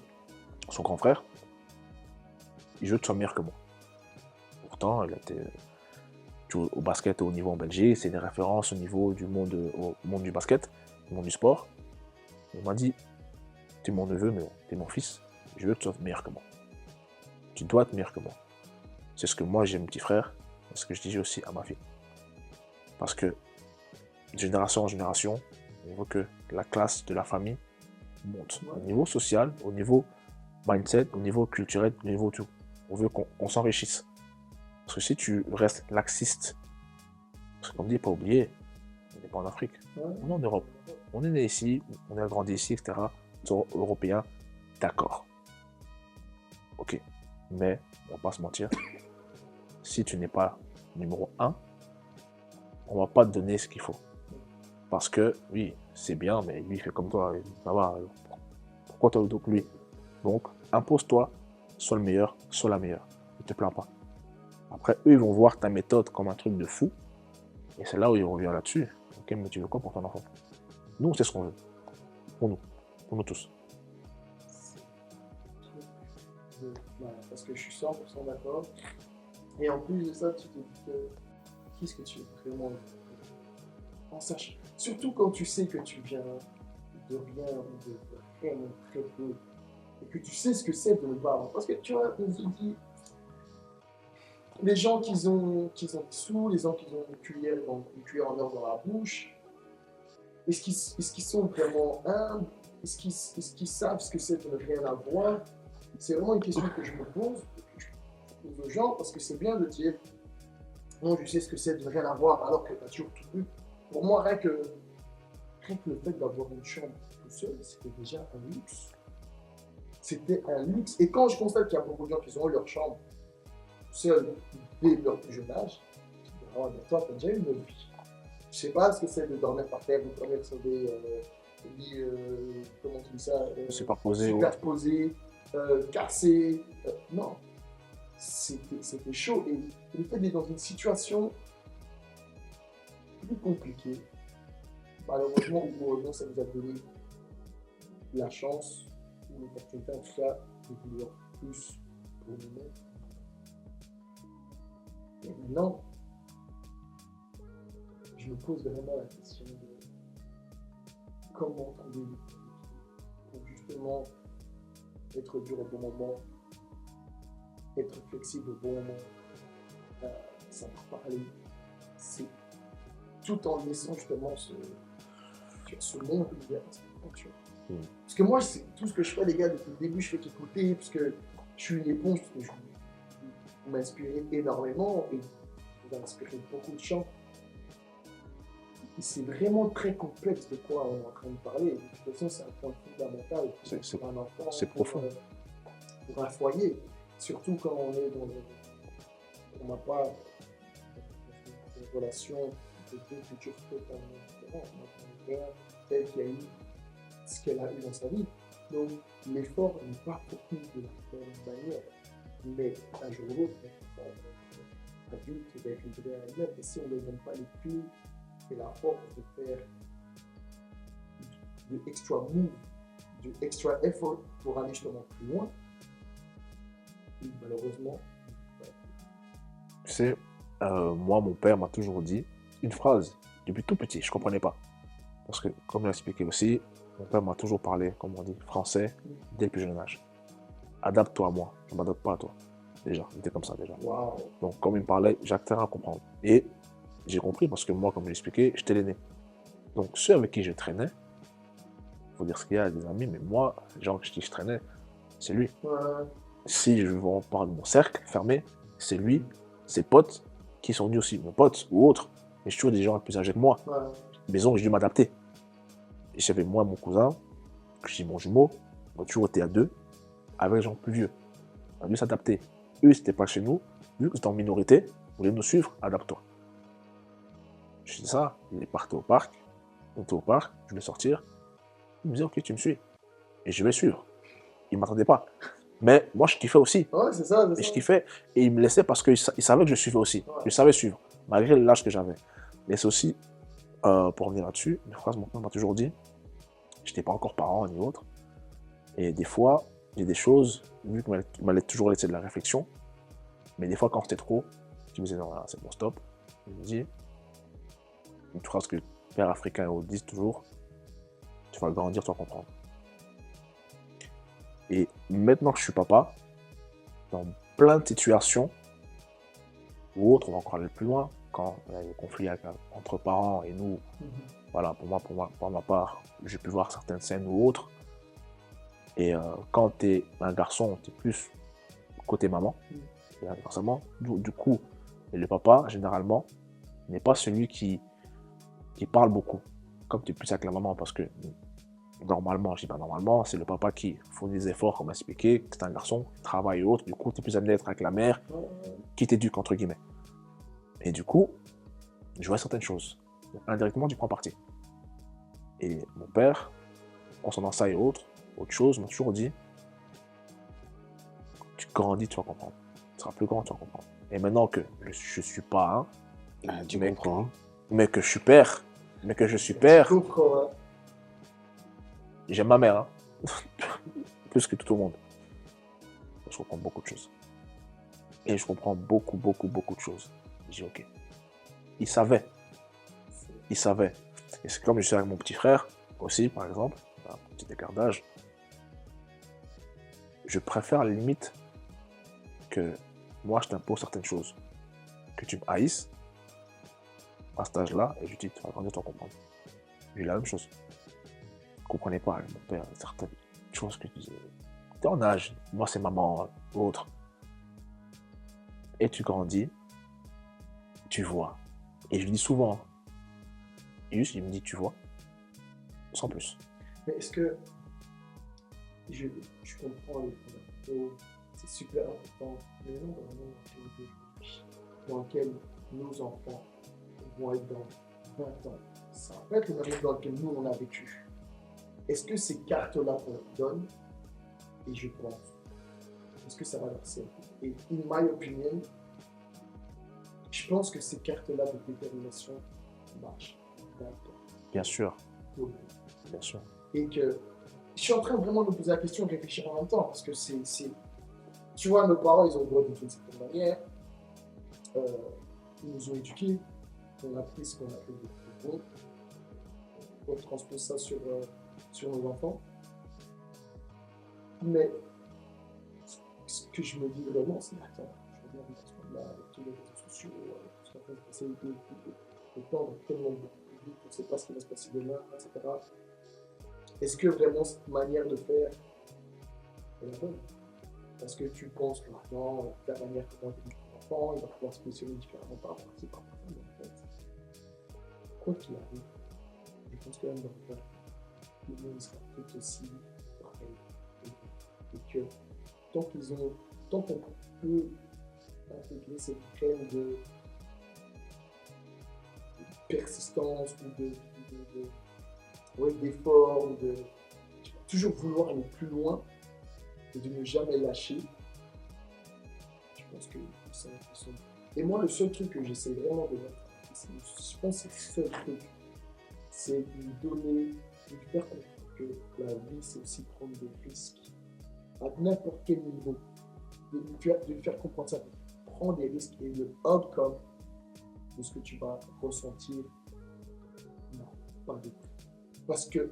son grand frère, je veux que tu sois meilleur que moi. Pourtant, il était au basket au niveau en Belgique, c'est des références au monde du basket, au monde du sport. Il m'a dit, tu es mon neveu, mais tu es mon fils, je veux que tu sois meilleur que moi. Tu dois être meilleur que moi. C'est ce que moi j'ai mon petit frère, c'est ce que je dis aussi à ma fille. Parce que de génération en génération, on veut que la classe de la famille monte. Au niveau social, au niveau mindset, au niveau culturel, au niveau tout. On veut qu'on s'enrichisse. Parce que si tu restes laxiste, parce que comme dit, pas oublier, on n'est pas en Afrique, on est en Europe. On est né ici, on a grandi ici, etc. Européens, d'accord. Ok. Mais, on va pas se mentir, si tu n'es pas numéro 1, on va pas te donner ce qu'il faut. Parce que, oui, c'est bien, mais lui, il fait comme toi, ça va. Pourquoi toi donc lui? Donc, impose-toi, sois le meilleur, sois la meilleure. Ne te plains pas. Après, eux, ils vont voir ta méthode comme un truc de fou. Et c'est là où ils reviennent là-dessus. Ok, mais tu veux quoi pour ton enfant? Nous, on sait ce qu'on veut. Pour nous tous. Voilà, parce que je suis 100% d'accord. Et en plus de ça, tu te dis que qu'est-ce que tu veux vraiment en sachant. Surtout quand tu sais que tu viens de rien ou de vraiment très peu. Et que tu sais ce que c'est de ne pas avoir. Parce que tu vois, on se dit, les gens qui ont des sous, les gens qui ont une cuillère en or dans la bouche, est-ce qu'ils sont vraiment humbles? Est-ce qu'ils savent ce que c'est de ne rien avoir? C'est vraiment une question que je me pose, que je pose aux gens, parce que c'est bien de dire non, je sais ce que c'est de ne rien avoir alors que tu as toujours tout eu. Pour moi, rien que le fait d'avoir une chambre tout seul, c'était déjà un luxe. C'était un luxe. Et quand je constate qu'il y a beaucoup de gens qui ont leur chambre seuls dès leur plus jeune âge, je me dis, oh, mais toi, tu as déjà eu une autre vie. Je sais pas ce que c'est de dormir par terre, de dormir sur des lits, comment tu dis ça, superposés, cassés. Non, c'était chaud. Et le fait d'être dans une situation plus compliquée, malheureusement ou heureusement, ça nous a donné la chance, ou l'opportunité en tout cas, de vouloir plus pour nous-mêmes. Et maintenant, je me pose vraiment la question de comment trouver l'équilibre pour justement être dur au bon moment, être flexible au bon moment, savoir parler, c'est tout en laissant justement ce monde ouvert. Parce que moi, c'est tout ce que je fais, les gars, depuis le début, je fais qu'écouter, parce que je suis une éponge, parce que vous m'inspirez énormément et vous inspirez beaucoup de chants. Et c'est vraiment très complexe de quoi on est en train de parler. De toute façon, c'est un point fondamental pour un enfant, c'est profond. Pour un foyer. Surtout quand on est on n'a pas une relation de deux cultures totalement différentes. On a tel qu'il a eu ce qu'elle a eu dans sa vie. Donc l'effort n'est pas fourni de la même manière. Mais un jour ou l'autre, adulte va être livré à elle-même. Et si on ne donne pas les clés et la force de faire de extra move, de extra effort pour aller justement plus loin, et malheureusement. Tu sais, moi, mon père m'a toujours dit une phrase depuis tout petit, je ne comprenais pas. Parce que, comme il a expliqué aussi, mon père m'a toujours parlé, comme on dit, français dès le plus jeune âge. Adapte-toi à moi, je ne m'adapte pas à toi. Déjà, il était comme ça déjà. Wow. Donc, comme il me parlait, j'actais à comprendre. Et j'ai compris parce que moi, comme je l'ai expliqué, j'étais l'aîné. Donc, ceux avec qui je traînais, il faut dire ce qu'il y a, des amis, mais moi, les gens avec qui je traînais, c'est lui. Ouais. Si je veux en parler de mon cercle fermé, c'est lui, ses potes qui sont venus aussi, mon pote ou autre, mais toujours des gens plus âgés que moi. Ouais. Maison, j'ai dû m'adapter. J'avais moi, mon cousin, j'ai mon jumeau, on a toujours été à deux, avec les gens plus vieux. On a dû s'adapter. Eux, ils n'étaient pas chez nous, vu que c'était en minorité, ils voulaient nous suivre, adapte-toi. Je dis ça, il est parti au parc, on était au parc, je voulais sortir, il me dit ok, tu me suis, et je vais suivre. Il ne m'attendait pas. Mais moi, je kiffais aussi. Ouais, c'est ça, Et c'est je ça. kiffais, et il me laissait parce qu'il savait que je suivais aussi. Ouais. Je savais suivre, malgré l'âge que j'avais. Mais c'est aussi, pour revenir là-dessus, une phrase mon père m'a toujours dit, je n'étais pas encore parent ni autre, et des fois, j'ai des choses, vu qu'il m'allait toujours laisser de la réflexion, mais des fois, quand c'était trop, je me disais non, là, c'est bon, stop. Il me dit, une phrase que les pères africains disent toujours, tu vas grandir, tu vas comprendre. Et maintenant que je suis papa, dans plein de situations, ou autres, on va encore aller plus loin, quand il y a des conflits entre parents et nous, voilà, pour ma part, j'ai pu voir certaines scènes ou autres. Et quand tu es un garçon, tu es plus côté maman, et inversement. Du coup, le papa, généralement, n'est pas celui qui parle beaucoup, comme tu es plus avec la maman, parce que normalement, je dis pas normalement, c'est le papa qui fournit des efforts, comme expliqué, que c'est un garçon, travail et autres, du coup, tu es plus amené à être avec la mère, qui t'éduque, entre guillemets. Et du coup, je vois certaines choses. Donc, indirectement, tu prends parti. Et mon père, concernant ça et autre chose, m'a toujours dit, tu grandis, tu vas comprendre. Tu seras plus grand, tu vas comprendre. Et maintenant que je suis pas un, Tu mais, comprends, hein? mais que je suis père, Je comprends, ouais. j'aime ma mère, hein, plus que tout le monde. Je comprends beaucoup de choses. Et je comprends beaucoup de choses. J'ai dit ok. Il savait. Et c'est comme je suis avec mon petit frère, aussi, par exemple, un petit écart d'âge. Je préfère à la limite que moi je t'impose certaines choses. Que tu me haïsses à cet âge-là, et je dis, tu vas grandir, tu vas comprendre. J'ai eu la même chose. Je ne comprenais pas avec mon père certaines choses que tu disais. Tu es en âge, moi c'est maman, autre. Et tu grandis, tu vois. Et je lui dis souvent, et juste il me dit, tu vois, sans plus. Mais est-ce que je comprends les fondamentaux, c'est super important, mais non, dans lequel nos enfants vont être dans 20 ans. Ça va être le même monde dans lequel nous on a vécu. Est-ce que ces cartes-là qu'on leur donne, et je pense, est-ce que ça va leur servir? Et in my opinion, je pense que ces cartes-là de détermination marchent. Bien sûr. Bien sûr. Et que je suis en train vraiment de me poser la question et de réfléchir en même temps, parce que c'est... Tu vois, nos parents, ils ont grandi d'une certaine manière, ils nous ont éduqués, on a appris ce qu'on a fait de bon, on transpose ça sur nos enfants. Mais ce que je me dis vraiment, c'est attends, je regarde ce qu'on a avec tous les réseaux sociaux, tout ce qu'on fait, c'est le temps va tellement beaucoup plus vite, on ne sait pas ce qui va se passer demain, etc. Est-ce que vraiment cette manière de faire est la bonne? Parce que tu penses que maintenant, la manière comment tu éduques ton enfant, il va pouvoir se positionner différemment par rapport à ses parents. Mais en fait, quoi qu'il arrive, je pense que même dans le cas, le monde sera tout aussi pareil. Et que tant qu'on peut intégrer cette graine de persistance ou d'effort, de toujours vouloir aller plus loin et de ne jamais lâcher, je pense que c'est une question. Et moi, le seul truc que j'essaie vraiment de mettre, je pense que c'est le seul truc, c'est de lui donner, de lui faire comprendre que la vie, c'est aussi prendre des risques à n'importe quel niveau, de lui faire comprendre ça, prends des risques et le outcome de ce que tu vas ressentir, non, pas du tout. Parce que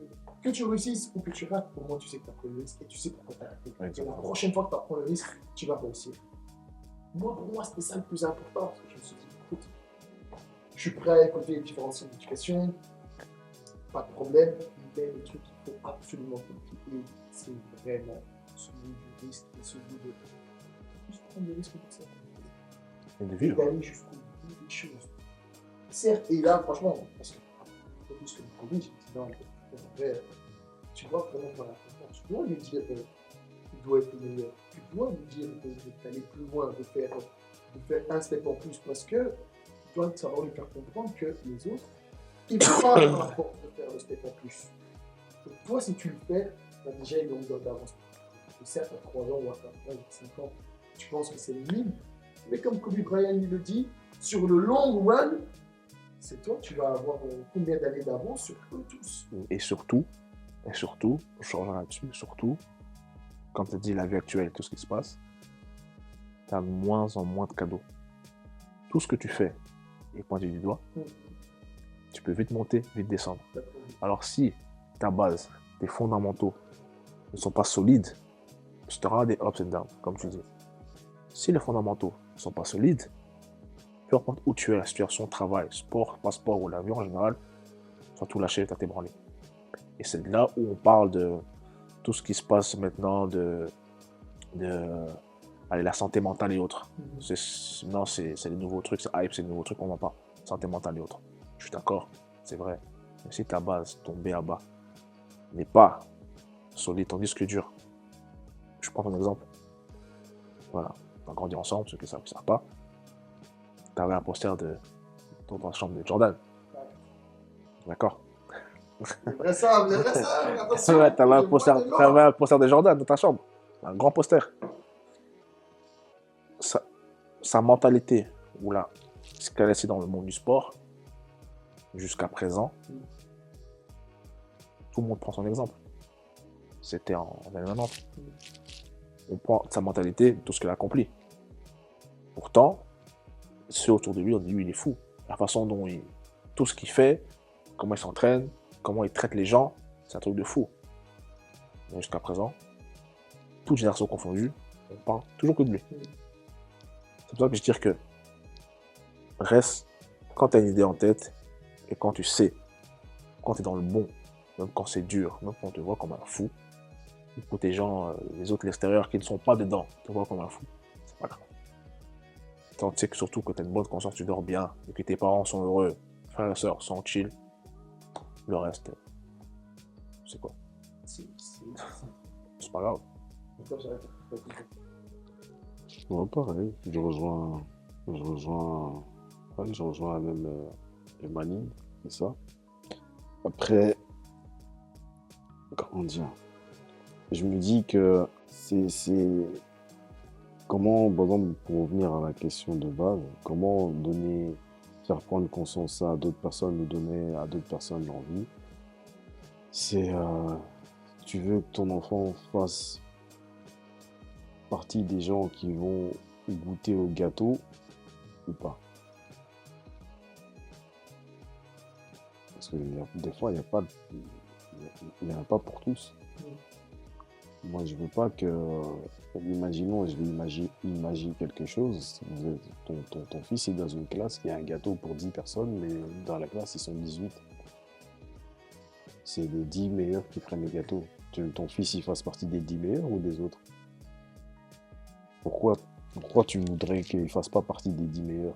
tu réussisses ou que tu rates, au moins tu sais que tu as pris le risque et tu sais pourquoi tu as raté. Et la prochaine fois que tu vas prendre le risque, tu vas réussir. Moi, pour moi, c'était ça le plus important. Parce que je me suis dit, écoute, je suis prêt à écouter les différents styles d'éducation, pas de problème, mais le truc qu'il faut absolument cultiver, c'est vraiment celui du risque et celui de juste prendre des risques pour ça. Et de Et vivre. d'aller jusqu'au bout des choses. Certes, et là, franchement, parce que plus que le Covid, j'ai dit non, tu dois vraiment faire la confiance. Tu dois lui dire qu'il doit être le meilleur. Tu dois lui dire d'aller plus loin, de faire un step en plus parce que tu dois savoir lui faire comprendre que les autres, ils ne vont pas avoir la force de faire le step en plus. Donc toi, si tu le fais, bah déjà, il y a une longueur d'avance. Et certes, à 3 ans ou à 4 ans ou à 5 ans, tu penses que c'est minime. Mais comme Kobe Bryant il le dit, sur le long run, c'est toi, tu vas avoir combien d'années d'avance sur eux tous. Et surtout, je reviens là-dessus, surtout, quand tu dis la vie actuelle, tout ce qui se passe, tu as de moins en moins de cadeaux. Tout ce que tu fais est pointé du doigt. Tu peux vite monter, vite descendre. Alors si ta base, tes fondamentaux ne sont pas solides, tu auras des ups and downs, comme tu dis. Si les fondamentaux ne sont pas solides, peu importe où tu es, la situation, travail, sport, passeport ou l'avion en général, tu vas tout lâcher, tu vas t'ébranler. Et c'est là où on parle de tout ce qui se passe maintenant, allez, la santé mentale et autres. Non, c'est les nouveaux trucs, c'est hype, c'est les nouveaux trucs qu'on ne voit pas. Santé mentale et autres. Je suis d'accord, c'est vrai. Mais si ta base, ton B à bas, n'est pas solide, ton disque dur, je prends ton exemple. Voilà, on a grandi ensemble, ceux qui savent, qui ne savent pas. Tu avais un poster dans ta chambre de Jordan. D'accord. Les vrais savent, attention. Ouais, t'avais un poster de Jordan dans ta chambre. Un grand poster. Sa mentalité, ou là, ce qu'elle a laissé dans le monde du sport, jusqu'à présent, tout le monde prend son exemple. C'était en 1990. On prend sa mentalité, tout ce qu'elle a accompli. Pourtant, ceux autour de lui, on dit lui, il est fou. La façon dont tout ce qu'il fait, comment il s'entraîne, comment il traite les gens, c'est un truc de fou. Mais jusqu'à présent, toute génération confondue, on parle toujours que de lui. C'est pour ça que je dis que reste, quand tu as une idée en tête, et quand tu sais, quand tu es dans le bon, même quand c'est dur, même quand on te voit comme un fou, ou pour tes gens, les autres, l'extérieur, qui ne sont pas dedans, te voient comme un fou, c'est pas grave. Tant tu sais que surtout que tu as une bonne conscience, tu dors bien, et que tes parents sont heureux, frères et sœurs sont chill, le reste, c'est quoi? C'est pas grave. Ouais, pareil, je rejoins la même Emmaline, c'est ça. Après, comment dire, je me dis que c'est comment, par exemple, pour revenir à la question de base, comment faire prendre conscience ça à d'autres personnes ou donner à d'autres personnes l'envie, c'est tu veux que ton enfant fasse partie des gens qui vont goûter au gâteau ou pas. Parce que des fois, il n'y en a pas pour tous. Moi, je veux pas que, imaginons, je vais imaginer quelque chose. Ton fils est dans une classe, il y a un gâteau pour 10 personnes, mais dans la classe, ils sont 18. C'est les 10 meilleurs qui prennent le gâteau. Ton fils, il fasse partie des 10 meilleurs ou des autres? Pourquoi tu voudrais qu'il ne fasse pas partie des 10 meilleurs?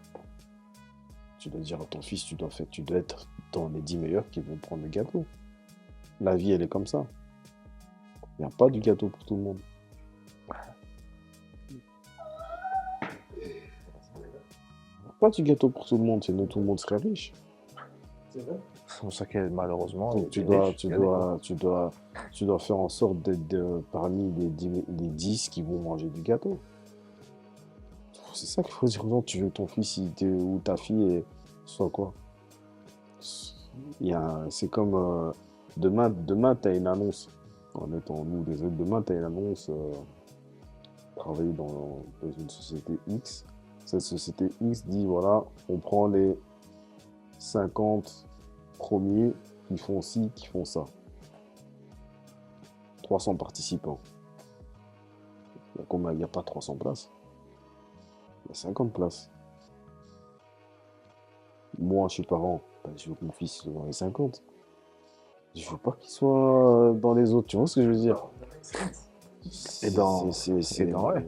Tu dois dire à ton fils, tu dois être dans les 10 meilleurs qui vont prendre le gâteau. La vie, elle est comme ça. Il n'y a pas de gâteau pour tout le monde. Il n'y a pas de gâteau pour tout le monde, sinon tout le monde serait riche. C'est vrai. C'est pour ça que malheureusement, Donc, tu dois faire en sorte d'être parmi les 10 qui vont manger du gâteau. C'est ça qu'il faut dire. Non, tu veux que ton fils ou ta fille soit quoi? C'est comme demain tu as une annonce. En étant nous des autres, demain tu as une annonce. Travailler dans une société X. Cette société X dit voilà, on prend les 50 premiers qui font ci, qui font ça. 300 participants. Il n'y a pas 300 places. Il y a 50 places. Moi, je suis parent, je veux que mon fils soit dans les 50. Je veux pas qu'il soit dans les autres, tu vois ce que je veux dire?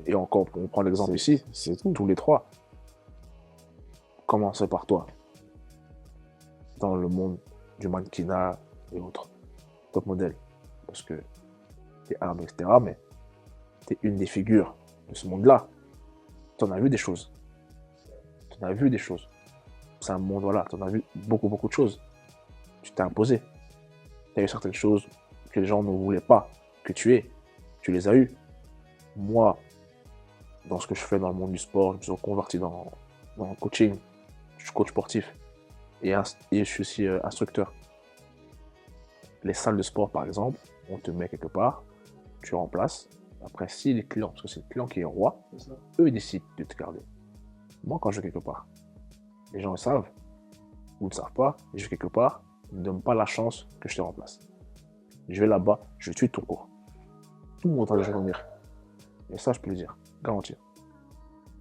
Et encore, on prend l'exemple ici, c'est tout. Tous les trois. Commencez par toi. Dans le monde du mannequinat et autres. Top modèle. parce que tu es humble, etc. Mais tu es une des figures de ce monde-là. Tu en as vu des choses. Tu en as vu des choses. C'est un monde, voilà, tu en as vu beaucoup, beaucoup de choses. Tu t'es imposé. Tu as eu certaines choses que les gens ne voulaient pas que tu aies. Tu les as eues. Moi, dans ce que je fais dans le monde du sport, je me suis reconverti dans le coaching. Je suis coach sportif et je suis aussi instructeur. Les salles de sport, par exemple, on te met quelque part, tu remplaces. Après, si les clients, parce que c'est le client qui est roi, eux ils décident de te garder. Moi, quand je vais quelque part, les gens le savent ou ne savent pas, je vais quelque part, ils ne donnent pas la chance que je te remplace. Je vais là-bas, je tue ton cours. Tout le monde va revenir. Et ça, je peux le dire, garantir.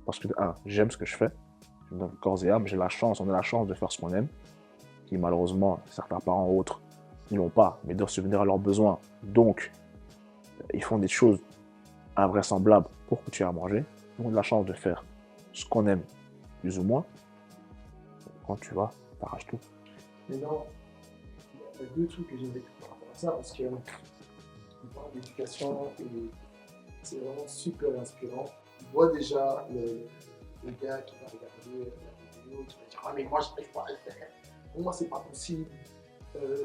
Parce que, j'aime ce que je fais, je me donne corps et âme, j'ai la chance, on a la chance de faire ce qu'on aime, qui malheureusement, certains parents ou autres ne l'ont pas, mais doivent subvenir à leurs besoins. Donc, ils font des choses invraisemblables pour que tu aies à manger. On a la chance de faire ce qu'on aime, plus ou moins. Quand tu vas, t'arraches tout. Maintenant, il y a deux trucs que j'aimerais par rapport à ça, parce qu'on parle d'éducation et c'est vraiment super inspirant. Tu vois déjà le gars qui va regarder la vidéo, qui va dire ah mais moi je n'arrive pas à le faire. Pour moi c'est pas possible.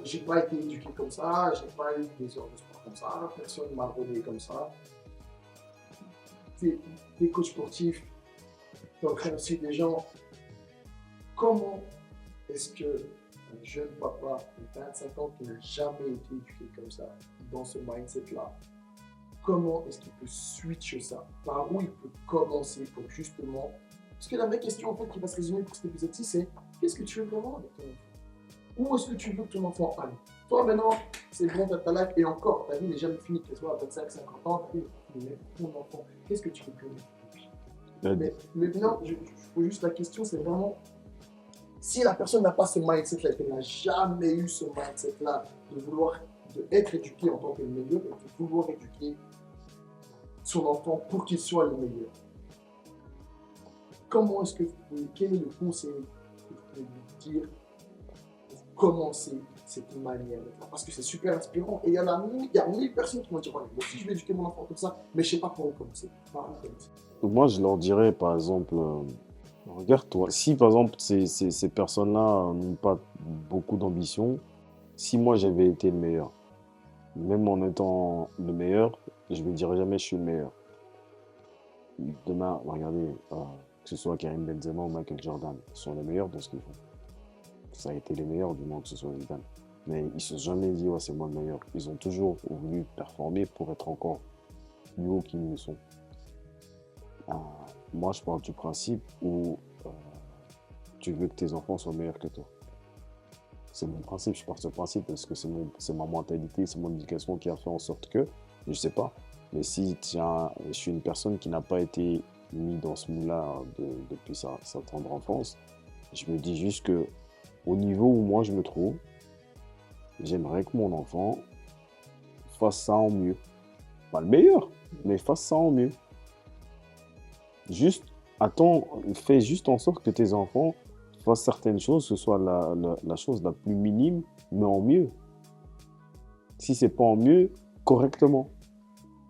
J'ai pas été éduqué comme ça, j'ai pas eu des heures de sport comme ça, personne ne m'a rodé comme ça. T'es coach sportif, tu entraînes aussi des gens. Comment est-ce qu'un jeune papa de 25 ans qui n'a jamais été éduqué comme ça, dans ce mindset-là, comment est-ce qu'il peut switcher ça? Par où il peut commencer pour justement... Parce que la vraie question en fait qui va se résumer pour cet épisode-ci, c'est qu'est-ce que tu veux vraiment avec ton enfant? Où est-ce que tu veux que ton enfant aille? Toi maintenant, c'est bon, t'as ta life, et encore, ta vie n'est jamais finie, que ce soit à 25, 50 ans, mais ton enfant, qu'est-ce que tu veux que lui? Mais maintenant, je pose juste la question, c'est vraiment... Si la personne n'a pas ce mindset-là, qu'elle n'a jamais eu ce mindset-là d'être éduqué en tant que le meilleur, et de vouloir éduquer son enfant pour qu'il soit le meilleur. Comment est-ce que quel est le conseil que vous pouvez lui dire pour commencer cette manière-là? Parce que c'est super inspirant et il y a 1000 personnes qui vont dire moi aussi je vais éduquer mon enfant comme ça, mais je ne sais pas par où commencer. Moi, je leur dirais, par exemple, regarde-toi. Si, par exemple, ces personnes-là n'ont pas beaucoup d'ambition, si moi, j'avais été le meilleur, même en étant le meilleur, je ne me dirais jamais je suis le meilleur. Demain, regardez, que ce soit Karim Benzema ou Michael Jordan, ils sont les meilleurs dans ce qu'ils font. Ça a été les meilleurs du monde, que ce soit Zidane. Mais ils ne se sont jamais dit, ouais, c'est moi le meilleur. Ils ont toujours voulu performer pour être encore plus haut qu'ils ne sont. Moi, je pars du principe où tu veux que tes enfants soient meilleurs que toi. C'est mon principe, je pars de ce principe parce que c'est ma mentalité, c'est mon éducation qui a fait en sorte que, je sais pas, mais si je suis une personne qui n'a pas été mise dans ce moule-là depuis sa tendre enfance, je me dis juste que au niveau où moi je me trouve, j'aimerais que mon enfant fasse ça en mieux. Pas le meilleur, mais fasse ça en mieux. Juste, fais juste en sorte que tes enfants fassent certaines choses, que ce soit la chose la plus minime, mais en mieux. Si c'est pas en mieux, correctement.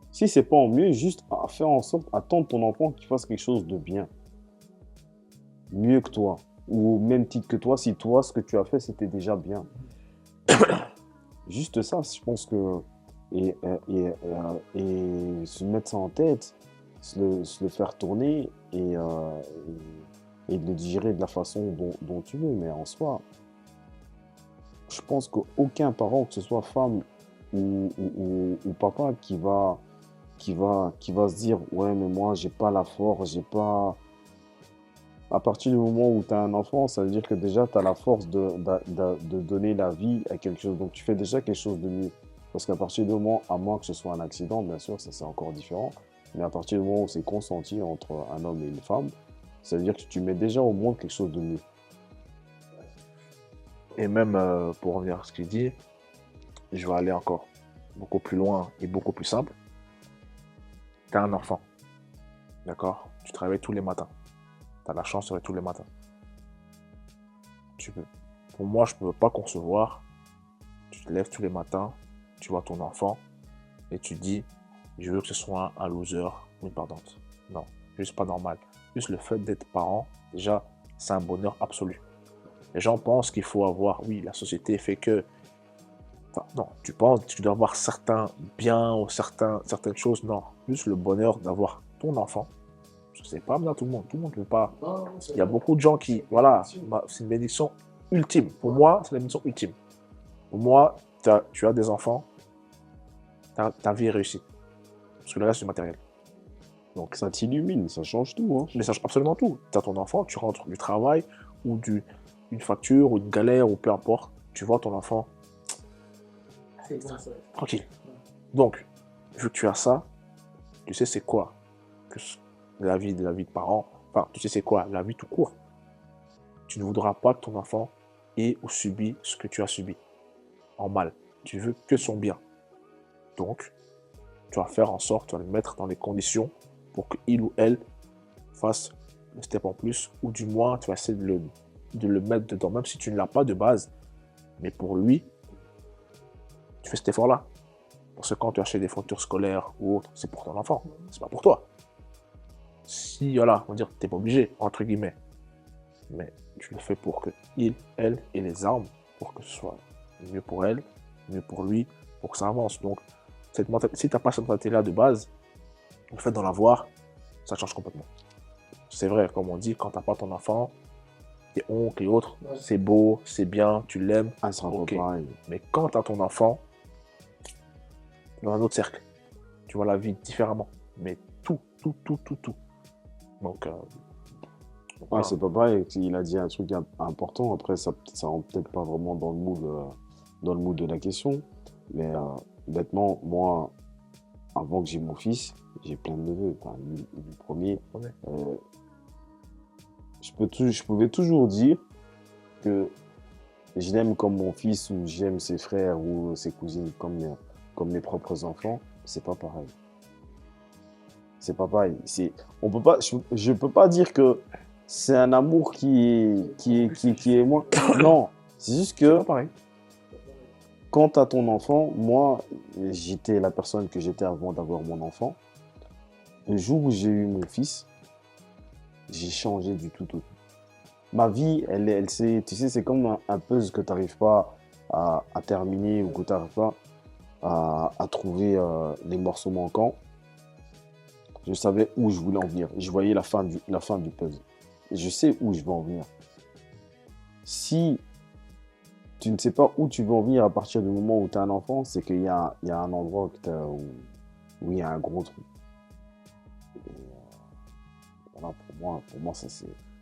Si c'est pas en mieux, juste faire en sorte, attendre ton enfant qu'il fasse quelque chose de bien. Mieux que toi. Ou au même titre que toi, si toi, ce que tu as fait, c'était déjà bien. Juste ça, je pense que... Et se mettre ça en tête, se le faire tourner et de le digérer de la façon dont tu veux. Mais en soi, je pense qu'aucun parent, que ce soit femme ou papa, qui va se dire « Ouais, mais moi, j'ai pas la force, j'ai pas... » À partir du moment où tu as un enfant, ça veut dire que déjà, tu as la force de donner la vie à quelque chose. Donc, tu fais déjà quelque chose de mieux. Parce qu'à partir du moment, à moins que ce soit un accident, bien sûr, ça c'est encore différent. Mais à partir du moment où c'est consenti entre un homme et une femme, ça veut dire que tu mets déjà au moins quelque chose de mieux. Et même pour revenir à ce qu'il dit, je vais aller encore beaucoup plus loin et beaucoup plus simple. Tu as un enfant, d'accord? Tu travailles tous les matins. Tu as la chance de travailler tous les matins. Pour moi, je ne peux pas concevoir. Tu te lèves tous les matins, tu vois ton enfant et tu dis, je veux que ce soit un loser ou une perdante. Non, juste pas normal. Juste le fait d'être parent, déjà, c'est un bonheur absolu. Les gens pensent qu'il faut avoir, oui, la société fait que. Enfin, non, tu penses que tu dois avoir certains biens ou certaines choses. Non, juste le bonheur d'avoir ton enfant. Parce que c'est pas bien tout le monde. Tout le monde ne peut pas. Non, Il y a beaucoup de gens qui. Voilà, c'est une bénédiction ultime. Pour moi, c'est la bénédiction ultime. Pour moi, tu as des enfants, ta vie est réussie. Parce que le reste, c'est matériel. Donc ça t'illumine, ça change tout. Hein. Mais ça change absolument tout. Tu as ton enfant, tu rentres du travail ou une facture ou une galère ou peu importe. Tu vois ton enfant c'est bon, ça. tranquille. Donc, vu que tu as ça, tu sais c'est quoi que la vie de parent. Enfin, tu sais c'est quoi la vie tout court. Tu ne voudras pas que ton enfant ait ou subit ce que tu as subi en mal. Tu veux que son bien. Donc, tu vas faire en sorte, tu vas le mettre dans les conditions pour qu'il ou elle fasse le step en plus, ou du moins, tu vas essayer de le mettre dedans, même si tu ne l'as pas de base. Mais pour lui, tu fais cet effort-là. Parce que quand tu achètes des fournitures scolaires ou autres, c'est pour ton enfant, c'est pas pour toi. Si, voilà, on va dire, t'es pas obligé, entre guillemets. Mais tu le fais pour que il, elle ait les armes pour que ce soit mieux pour elle, mieux pour lui, pour que ça avance. Donc, si tu n'as pas cette mentalité-là de base, le fait d'en avoir, ça change complètement. C'est vrai, comme on dit, quand tu n'as pas ton enfant, tes oncles et autres, Ouais. c'est beau, c'est bien, tu l'aimes. Ah, ça sera Ok. pas pareil. Mais quand tu as ton enfant, dans un autre cercle, tu vois la vie différemment. Mais tout. Donc, Ouais, voilà. c'est pas pareil. Il a dit un truc important. Après, ça rentre peut-être pas vraiment dans le mood de la question. Mais bêtement, moi, avant que j'ai mon fils, j'ai plein de neveux. Enfin, le premier, Ouais. je pouvais toujours dire que je l'aime comme mon fils ou j'aime ses frères ou ses cousines comme mes propres enfants. C'est pas pareil. C'est pas pareil. On peut pas, je peux pas dire que c'est un amour qui est moins. Non, c'est juste C'est que pas pareil. quand tu as ton enfant, moi, j'étais la personne que j'étais avant d'avoir mon enfant. Le jour où j'ai eu mon fils, j'ai changé du tout au tout. Ma vie, tu sais, c'est comme un puzzle que tu n'arrives pas à terminer ou que tu n'arrives pas à trouver les morceaux manquants. Je savais où je voulais en venir. Je voyais la fin du puzzle. Et je sais où je veux en venir. Si tu ne sais pas où tu veux en venir à partir du moment où tu as un enfant, c'est qu'il y a un endroit où il y a un gros trou. Et, voilà, pour moi ça,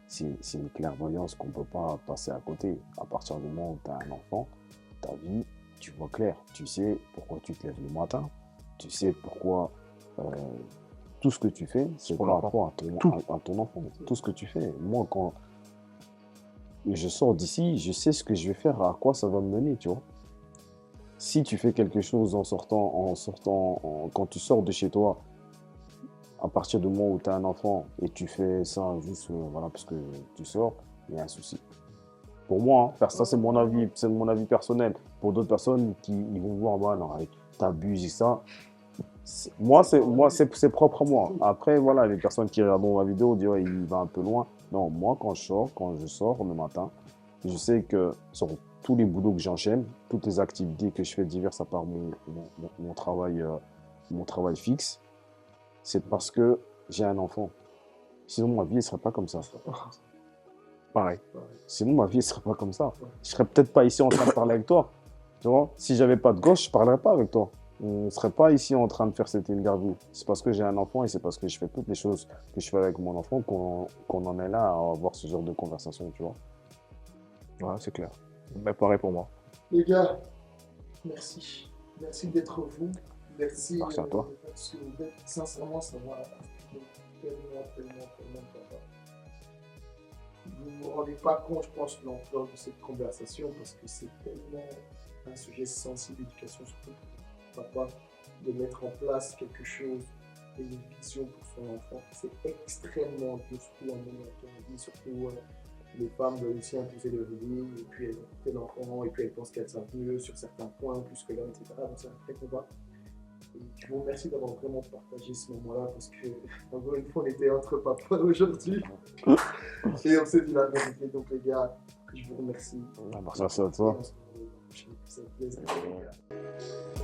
c'est une clairvoyance qu'on ne peut pas passer à côté. À partir du moment où tu as un enfant, ta vie, tu vois clair. Tu sais pourquoi tu te lèves le matin. Tu sais pourquoi tout ce que tu fais, c'est pour par l'enfant. rapport à ton enfant. Tout ce que tu fais. Moi, quand je sors d'ici, je sais ce que je vais faire, à quoi ça va me mener, tu vois. Si tu fais quelque chose quand tu sors de chez toi, à partir du moment où tu as un enfant et tu fais ça juste voilà, parce que tu sors, il y a un souci. Pour moi, ça c'est mon avis personnel. Pour d'autres personnes ils vont voir, bah, non, t'abuses et ça. C'est propre à moi. Après, voilà, les personnes qui regardent ma vidéo disent, ouais, il va un peu loin. Non, moi, quand je sors le matin, je sais que sur tous les boulots que j'enchaîne, toutes les activités que je fais diverses à part mon travail fixe, c'est parce que j'ai un enfant. Sinon, ma vie ne serait pas comme ça. Pareil. Sinon, ma vie ne serait pas comme ça. Je serais peut-être pas ici en train de parler avec toi. Tu vois, si j'avais pas de gosse, je parlerais pas avec toi. On ne serait pas ici en train de faire cette interview. C'est parce que j'ai un enfant et c'est parce que je fais toutes les choses que je fais avec mon enfant qu'on en est là à avoir ce genre de conversation, tu vois. Ouais, c'est clair. Mais pareil pour moi. Les gars, merci. Merci d'être vous. Merci, Merci à toi. de ce que vous êtes. Sincèrement, ça m'a inspiré tellement, papa. Vous ne vous rendez pas compte, je pense, de l'ampleur de cette conversation parce que c'est tellement un sujet sensible, l'éducation, surtout pour papa, de mettre en place quelque chose et une vision pour son enfant. C'est extrêmement dur, surtout en mon vie, surtout les femmes veulent aussi imposer leur idée, et puis elles ont porté l'enfant, et puis elles pensent qu'elles savent mieux sur certains points, plus que l'homme, etc. Donc c'est un vrai combat. Et je vous remercie d'avoir vraiment partagé ce moment-là, parce que, encore une fois, on était entre papas aujourd'hui, et on s'est dit la vérité. Donc les gars, je vous remercie. Merci à toi. Et on se retrouve au prochain épisode. Les amis, les gars.